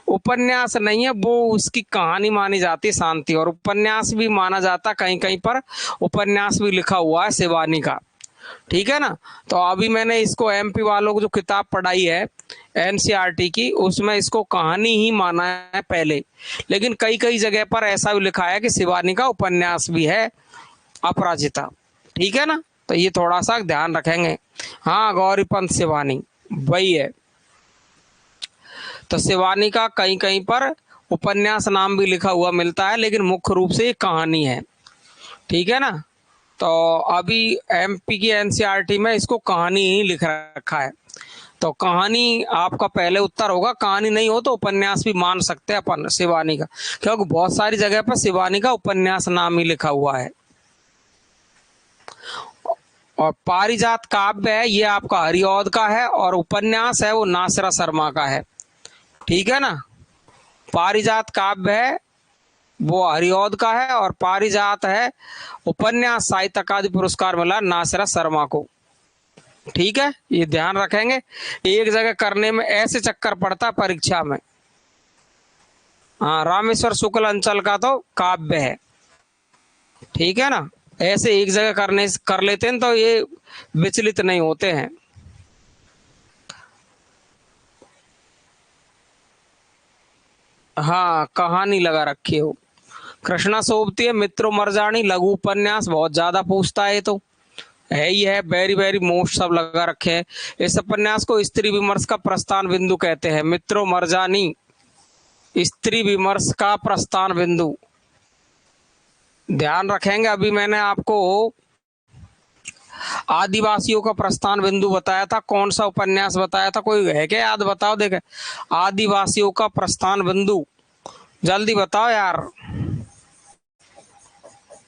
उपन्यास नहीं है वो, उसकी कहानी मानी जाती है शांति, और उपन्यास भी माना जाता कहीं कहीं पर, उपन्यास भी लिखा हुआ है शिवानी का। ठीक है ना। तो अभी मैंने इसको एमपी वालों को जो किताब पढ़ाई है एनसीईआरटी की, उसमें इसको कहानी ही माना है पहले, लेकिन कई कई जगह पर ऐसा भी लिखा है कि शिवानी का उपन्यास भी है अपराजिता। ठीक है ना, तो ये थोड़ा सा ध्यान रखेंगे। हाँ गौरीपंत शिवानी वही है। तो शिवानी का कहीं कहीं पर उपन्यास नाम भी लिखा हुआ मिलता है, लेकिन मुख्य रूप से ये कहानी है। ठीक है ना। तो अभी एमपी की एनसीईआरटी में इसको कहानी ही लिख रखा है। तो कहानी आपका पहले उत्तर होगा, कहानी नहीं हो तो उपन्यास भी मान सकते हैं अपन शिवानी का, क्योंकि बहुत सारी जगह पर शिवानी का उपन्यास नाम ही लिखा हुआ है। और पारिजात काव्य है ये आपका हरिऔध का है, और उपन्यास है वो नासिरा शर्मा का है। ठीक है ना। पारिजात काव्य है वो हरिऔध का है, और पारिजात है उपन्यास, साहित्य अकादमी पुरस्कार मिला नासिरा शर्मा को। ठीक है, ये ध्यान रखेंगे। एक जगह करने में ऐसे चक्कर पड़ता है परीक्षा में। हाँ रामेश्वर शुक्ल अंचल का तो काव्य है। ठीक है ना, ऐसे एक जगह करने कर लेते हैं तो ये विचलित नहीं होते हैं। हाँ कहानी लगा रखी हो। कृष्णा सोबती है मित्रो मरजानी लघु उपन्यास, बहुत ज्यादा पूछता है, ये तो है ही है, वेरी वेरी मोस्ट सब लगा रखे हैं। इस उपन्यास को स्त्री विमर्श का प्रस्थान बिंदु कहते हैं। मित्रो मरजानी स्त्री विमर्श का प्रस्थान बिंदु, ध्यान रखेंगे। अभी मैंने आपको आदिवासियों का प्रस्थान बिंदु बताया था, कौन सा उपन्यास बताया था, कोई है क्या याद? बताओ देखे। आदिवासियों का प्रस्थान बिंदु, जल्दी बताओ यार।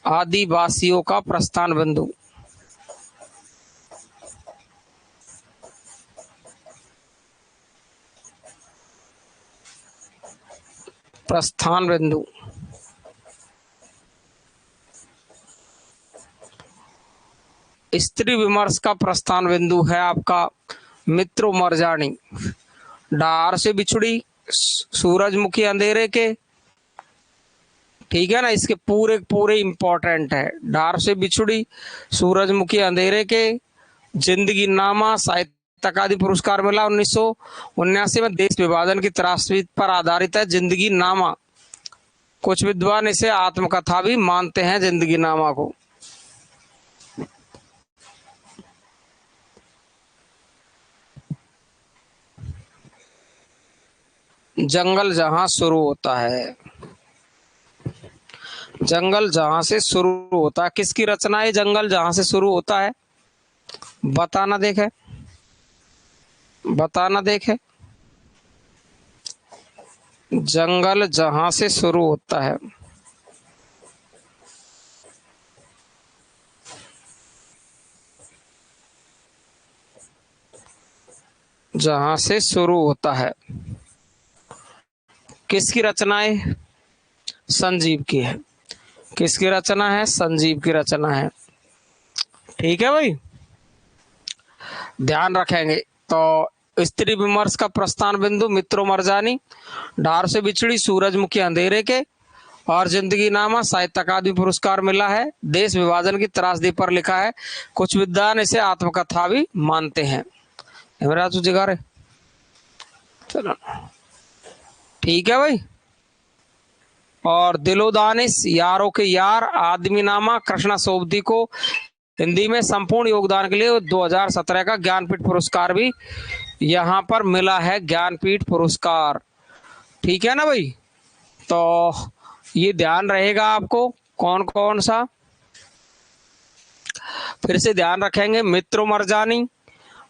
आदिवासियों का प्रस्थान बिंदु, प्रस्थान बिंदु। स्त्री विमर्श का प्रस्थान बिंदु है आपका मित्रो मरजानी। डार से बिछुड़ी, सूरजमुखी अंधेरे के, ठीक है ना, इसके पूरे पूरे इंपॉर्टेंट है। डार से बिछुड़ी, सूरजमुखी अंधेरे के, जिंदगी नामा, साहित्य अकादमी पुरस्कार मिला 1979 में। देश विभाजन की त्रासदी पर आधारित है जिंदगी नामा। कुछ विद्वान इसे आत्मकथा भी मानते हैं जिंदगी नामा को। जंगल जहां शुरू होता है, जंगल जहां से शुरू होता है, किसकी रचना है जंगल जहां से शुरू होता है? बताना देखे, बताना देखे। जंगल जहां से शुरू होता है, जहां से शुरू होता है, किसकी रचना है? संजीव की है। किसकी रचना है? संजीव की रचना है। ठीक है भाई, ध्यान रखेंगे। तो स्त्री विमर्श का प्रस्थान बिंदु मित्रो मरजानी, डार से बिछड़ी, सूरजमुखी अंधेरे के, और जिंदगी नामा साहित्य अकादमी पुरस्कार मिला है। देश विभाजन की त्रासदी पर लिखा है। कुछ विद्वान इसे आत्मकथा भी मानते हैं। चलो ठीक है भाई। और दिलो दानिश, यारों के यार, आदमी नामा, कृष्णा सोबती को हिंदी में संपूर्ण योगदान के लिए 2017 का ज्ञानपीठ पुरस्कार भी यहाँ पर मिला है, ज्ञानपीठ पुरस्कार। ठीक है ना भाई, तो ये ध्यान रहेगा आपको। कौन कौन सा, फिर से ध्यान रखेंगे। मित्रो मरजानी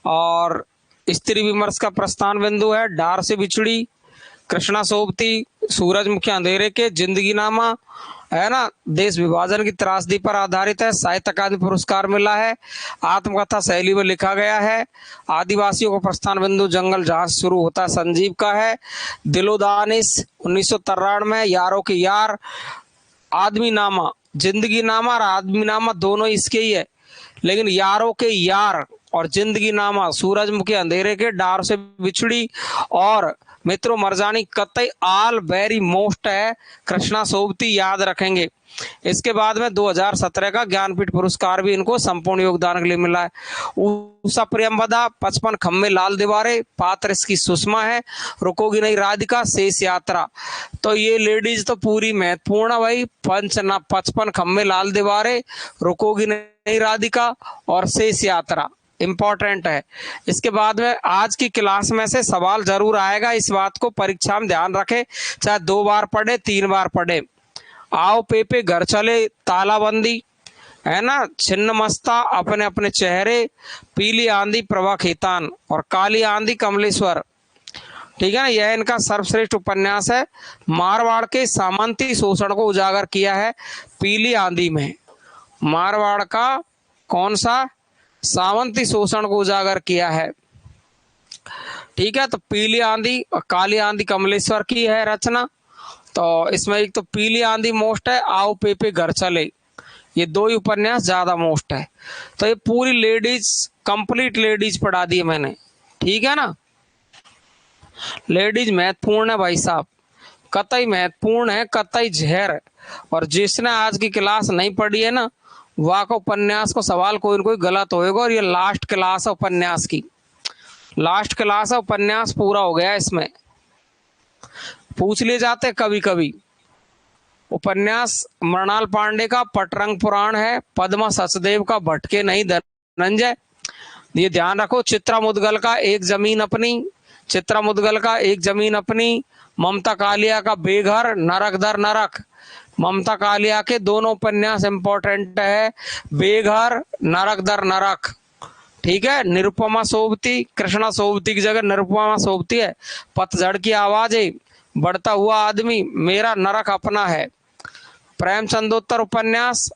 और स्त्री विमर्श का प्रस्थान बिंदु है डार से बिछड़ी, कृष्णा सोबती, सूरजमुखी अंधेरे के, जिंदगी नामा है ना, देश विभाजन की त्रासदी पर आधारित है, साहित्य अकादमी पुरस्कार मिला है, आत्मकथा शैली में लिखा गया है। आदिवासियों का प्रस्थान बिंदु जंगल जहां से शुरू होता है, संजीव का है। दिलो दानिश 1993 में, यारों के यार, आदमी नामा, जिंदगी नामा और आदमी नामा दोनों इसके ही है, लेकिन यारों के यार और जिंदगी नामा सूरजमुखी अंधेरे के, डार से बिछड़ी और मित्रो मरजानी कतई आल वेरी मोस्ट है, कृष्णा सोबती याद रखेंगे। इसके बाद में 2017 का ज्ञानपीठ पुरस्कार भी इनको संपूर्ण योगदान के लिए मिला है। उषा प्रियंवदा, 55 खम्मे लाल दीवारें, पात्र इसकी सुषमा है, रुकोगी नहीं राधिका, शेष यात्रा। तो ये लेडीज तो पूरी महत्वपूर्ण है भाई। 55 खम्मे लाल दीवारें, रुकोगी नहीं राधिका और शेष यात्रा इंपॉर्टेंट है। इसके बाद में आज की क्लास में से सवाल जरूर आएगा, इस बात को परीक्षा में ध्यान रखे, चाहे 2 बार पढ़े 3 बार पढ़े। आओ पेपे घर चले, तालाबंदी है ना, छिन्न मस्ता, अपने अपने चेहरे, पीली आंधी प्रभा खेतान और काली आंधी कमलेश्वर। ठीक है ना, यह इनका सर्वश्रेष्ठ उपन्यास है। मारवाड़ के सामंती शोषण को उजागर किया है पीली आंधी में। मारवाड़ का कौन सा सामंती शोषण को उजागर किया है। ठीक है, तो पीली आंधी और काली आंधी कमलेश्वर की है रचना। तो इसमें एक तो पीली आंधी मोस्ट है, आओ पेपे घर चले, ये 2 ही उपन्यास ज्यादा मोस्ट है। तो ये पूरी लेडीज, कंप्लीट लेडीज पढ़ा दी है मैंने। ठीक है ना, लेडीज महत्वपूर्ण है भाई साहब, कतई महत्वपूर्ण है, कतई जहर। और जिसने आज की क्लास नहीं पढ़ी है ना, वह का उपन्यास को सवाल कोई न कोई गलत होएगा। और ये लास्ट क्लास है उपन्यास की, लास्ट क्लास है, उपन्यास पूरा हो गया। इसमें पूछ लिए जाते कभी कभी। उपन्यास मृणाल पांडे का पटरंग पुराण है, पद्मा सचदेव का भटके नहीं धनंजय। ये ध्यान रखो। चित्रा मुदगल का एक जमीन अपनी, चित्रा मुदगल का एक जमीन अपनी, ममता कालिया का बेघर, नरक दर नरक। ममता कालिया के दोनों उपन्यास इंपॉर्टेंट है। बेघर, नरक दर नरक, ठीक है। निरुपमा सोबती, कृष्णा सोबती की जगह निरुपमा सोबती है। पतझड़ की आवाजें, बढ़ता हुआ आदमी, मेरा नरक अपना है। प्रेमचंदोत्तर उपन्यास,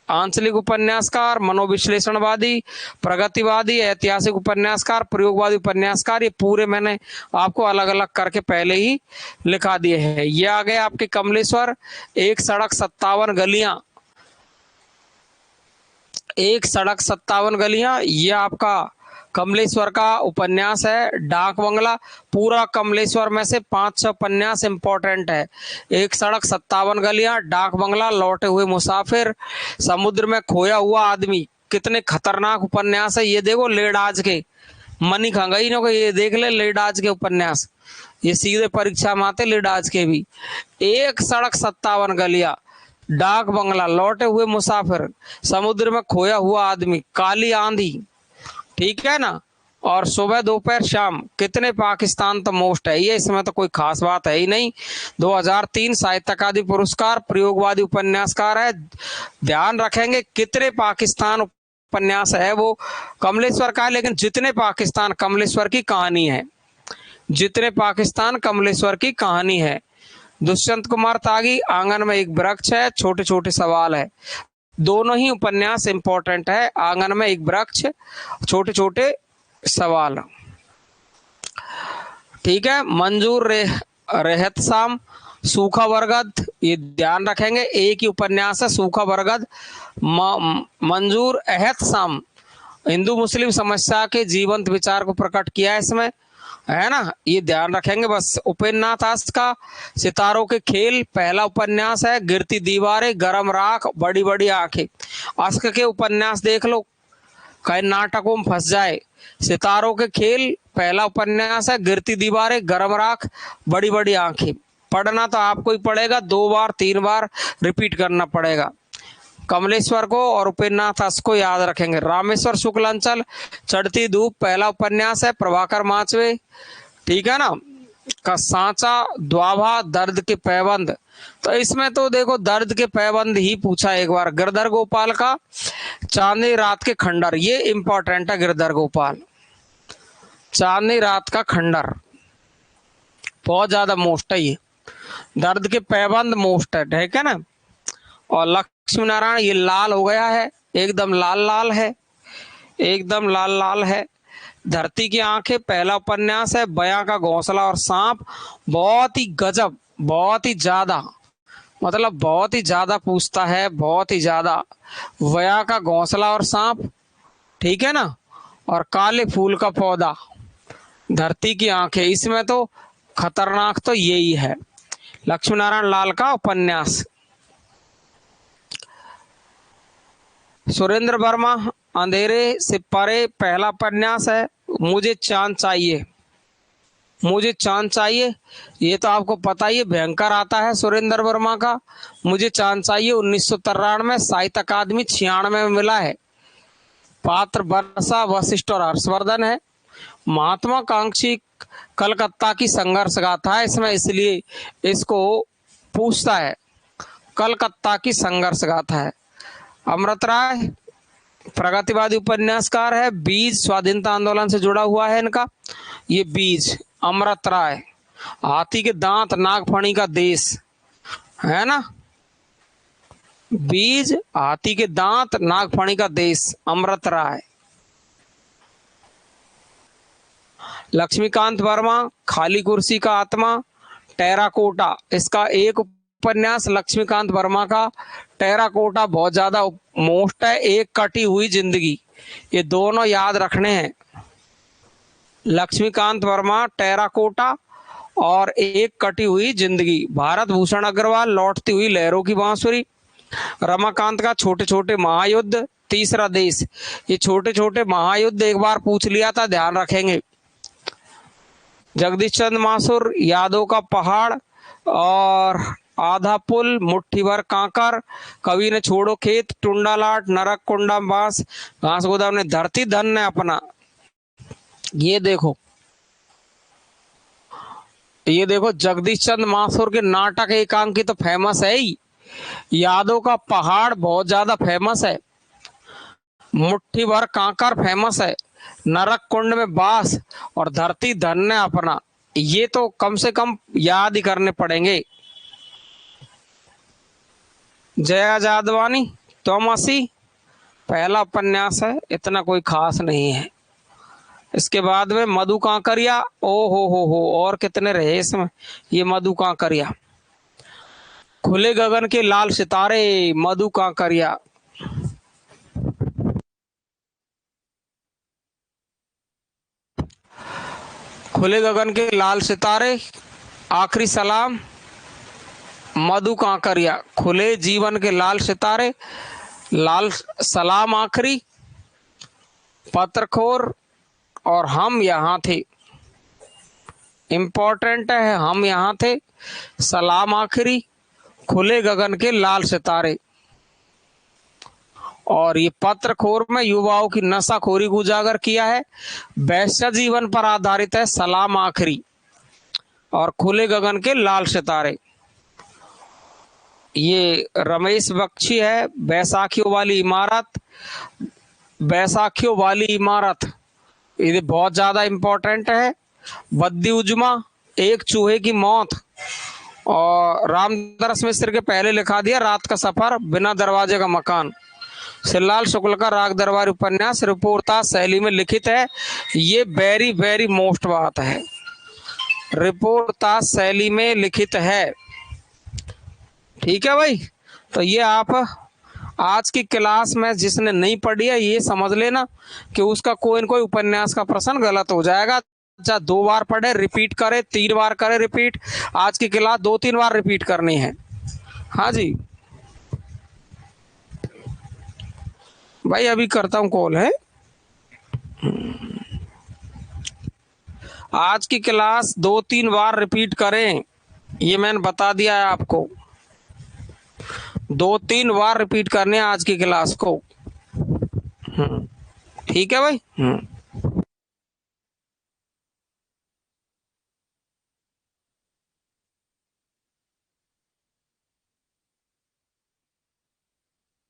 आंचलिक उपन्यासकार, मनोविश्लेषणवादी, प्रगतिवादी, ऐतिहासिक उपन्यासकार, प्रयोगवादी उपन्यासकार, ये पूरे मैंने आपको अलग अलग करके पहले ही लिखा दिए हैं। ये आ गए आपके कमलेश्वर। एक सड़क 57 गलियां, एक सड़क 57 गलियां, ये आपका कमलेश्वर का उपन्यास है। डाक बंगला, पूरा कमलेश्वर में से 5-6 उपन्यास इंपॉर्टेंट है। एक सड़क 57 गलियां, डाक बंगला, लौटे हुए मुसाफिर, समुद्र में खोया हुआ आदमी, कितने खतरनाक उपन्यास है। ये देखो लेडाज के, मनी खंगई ने को ये देख ले लेडाज के उपन्यास, ये सीधे परीक्षा में आते लेडाज के भी। एक सड़क 57 गलियां, डाक बंगला, लौटे हुए मुसाफिर, समुद्र में खोया हुआ आदमी, काली आंधी, ठीक है ना, और सुबह दोपहर शाम, कितने पाकिस्तान तो मोस्ट है ये, इसमें तो कोई खास बात है ही नहीं। 2003 साहित्य अकादमी पुरस्कार, प्रयोगवादी उपन्यासकार है। ध्यान रखेंगे कितने पाकिस्तान उपन्यास है वो कमलेश्वर का है, लेकिन जितने पाकिस्तान कमलेश्वर की कहानी है, जितने पाकिस्तान कमलेश्वर की कहानी है। दुष्यंत कुमार त्यागी, आंगन में एक वृक्ष है, छोटे छोटे सवाल है। दोनों ही उपन्यास इंपॉर्टेंट है। आंगन में एक वृक्ष, छोटे छोटे सवाल, ठीक है। मंजूर रेहत शाम, सूखा बरगद, ये ध्यान रखेंगे एक ही उपन्यास है सूखा बरगद। मंजूर अहत शाम, हिंदू मुस्लिम समस्या के जीवंत विचार को प्रकट किया है इसमें, है ना, ये ध्यान रखेंगे बस। उपेन्द्रनाथ आस्ट का सितारों के खेल, पहला उपन्यास है। गिरती दीवारें, गरम राख, बड़ी बड़ी आंखें, आस्क के उपन्यास देख लो, कई नाटकों में फंस जाए। सितारों के खेल पहला उपन्यास है। गिरती दीवारें, गरम राख, बड़ी बड़ी आंखें, पढ़ना तो आपको ही पड़ेगा, 2 बार 3 बार रिपीट करना पड़ेगा। कमलेश्वर को और उपेन्द्रनाथ आस्ट को याद रखेंगे। रामेश्वर शुक्लांचल, चढ़ती धूप, पहला उपन्यास है। प्रभाकर माचवे, ठीक है ना, का सांचा, द्वाभा, दर्द के पैबंद, तो इसमें तो देखो दर्द के पैबंद ही पूछा एक बार। गिरधर गोपाल का चांदनी रात के खंडर, ये इंपॉर्टेंट है। गिरधर गोपाल, चांदनी रात का खंडर बहुत ज्यादा मोस्ट है ये। दर्द के पैबंद मोस्ट है, ठीक है ना। और लक्ष्मी नारायण, ये लाल हो गया है, एकदम लाल लाल है, एकदम लाल लाल है। धरती की आंखें पहला उपन्यास है। बयां का घोंसला और सांप, बहुत ही गजब, बहुत ही ज्यादा, मतलब बहुत ही ज्यादा पूछता है, बहुत ही ज्यादा। बयां का घोंसला और सांप, ठीक है ना, और काले फूल का पौधा, धरती की आंखें, इसमें तो खतरनाक तो यही है, लक्ष्मी नारायण लाल का उपन्यास। सुरेंद्र वर्मा, अंधेरे से परे, पहला उपन्यास है। मुझे चांद चाहिए, मुझे चांद चाहिए, ये तो आपको पता ही है, भयंकर आता है सुरेंद्र वर्मा का। मुझे चांद चाहिए 1993 साहित्य अकादमी 96 में मिला है। पात्र वर्षा, वशिष्ठ और हर्षवर्धन है। महात्माकांक्षी कलकत्ता की संघर्ष गाथा है इसमें, इसलिए इसको पूछता है, कलकत्ता की संघर्ष गाथा है। अमृत राय, प्रगतिवादी उपन्यासकार है। बीज, स्वाधीनता आंदोलन से जुड़ा हुआ है इनका ये बीज, अमृत राय। हाथी के दांत, नागफणी का देश, है ना, बीज, हाथी के दांत, नागफणी का देश, अमृत राय। लक्ष्मीकांत वर्मा, खाली कुर्सी का आत्मा, टेराकोटा, इसका एक उपन्यास लक्ष्मीकांत वर्मा का टेराकोटा बहुत ज्यादा मोस्ट है। एक कटी हुई जिंदगी, ये दोनों याद रखने हैं। लक्ष्मीकांत वर्मा टेराकोटा और एक कटी हुई जिंदगी। भारत भूषण अग्रवाल, लौटती हुई लहरों की बांसुरी। रमाकांत का छोटे छोटे महायुद्ध, तीसरा देश, ये छोटे छोटे महायुद्ध एक बार पूछ लिया था, ध्यान रखेंगे। जगदीश चंद्र माथुर, यादों का पहाड़ और आधा पुल, मुट्ठी भर कांकर, कवि ने छोड़ो खेत, टुंडा लाट, नरक कुंडा बांस, घास गोदाम ने धरती, धन ने अपना। ये देखो, ये देखो जगदीश चंद्र माथुर के नाटक एकांकी तो फेमस है ही, यादों का पहाड़ बहुत ज्यादा फेमस है, मुट्ठी भर कांकर फेमस है, नरक कुंड में बास और धरती धन्य अपना। ये तो कम से कम याद ही करने पड़ेंगे। जया जादवानी, तोमसी, पहला उपन्यास है, इतना कोई खास नहीं है। इसके बाद में मधु कांकरिया, ओ हो, और कितने रहे इसमें। ये मधु कांकरिया। खुले गगन के लाल सितारे, मधु कांकरिया। खुले गगन के लाल सितारे, आखिरी सलाम, मधु कांकरिया। खुले जीवन के लाल सितारे, लाल सलाम आखिरी, पत्रखोर और हम यहाँ थे। इम्पोर्टेंट है, हम यहाँ थे, सलाम आखिरी, खुले गगन के लाल सितारे। और ये पत्रखोर में युवाओं की नशाखोरी को उजागर किया है। वैश्य जीवन पर आधारित है, सलाम आखिरी और खुले गगन के लाल सितारे। ये रमेश बख्शी है, बैसाखियों वाली इमारत। बैसाखियों वाली इमारत ये बहुत ज्यादा इंपॉर्टेंट है। बद्दी उजमा, एक चूहे की मौत, और रामदरस मिश्र के पहले लिखा दिया रात का सफर, बिना दरवाजे का मकान। शिवलाल शुक्ल का राग दरबार उपन्यास रिपोर्टाज शैली में लिखित है। ये वेरी वेरी मोस्ट बात है, रिपोर्टाज शैली में लिखित है। ठीक है भाई, तो ये आप आज की क्लास में जिसने नहीं पढ़ी है ये समझ लेना कि उसका कोई न कोई उपन्यास का प्रश्न गलत हो जाएगा। चाहे 2 बार पढ़े, रिपीट करे, 3 बार करे रिपीट। आज की क्लास 2-3 बार रिपीट करनी है। हाँ जी भाई, अभी करता हूँ कॉल है। आज की क्लास 2-3 बार रिपीट करें, ये मैंने बता दिया है आपको। 2-3 बार रिपीट करने आज की क्लास को। ठीक है भाई।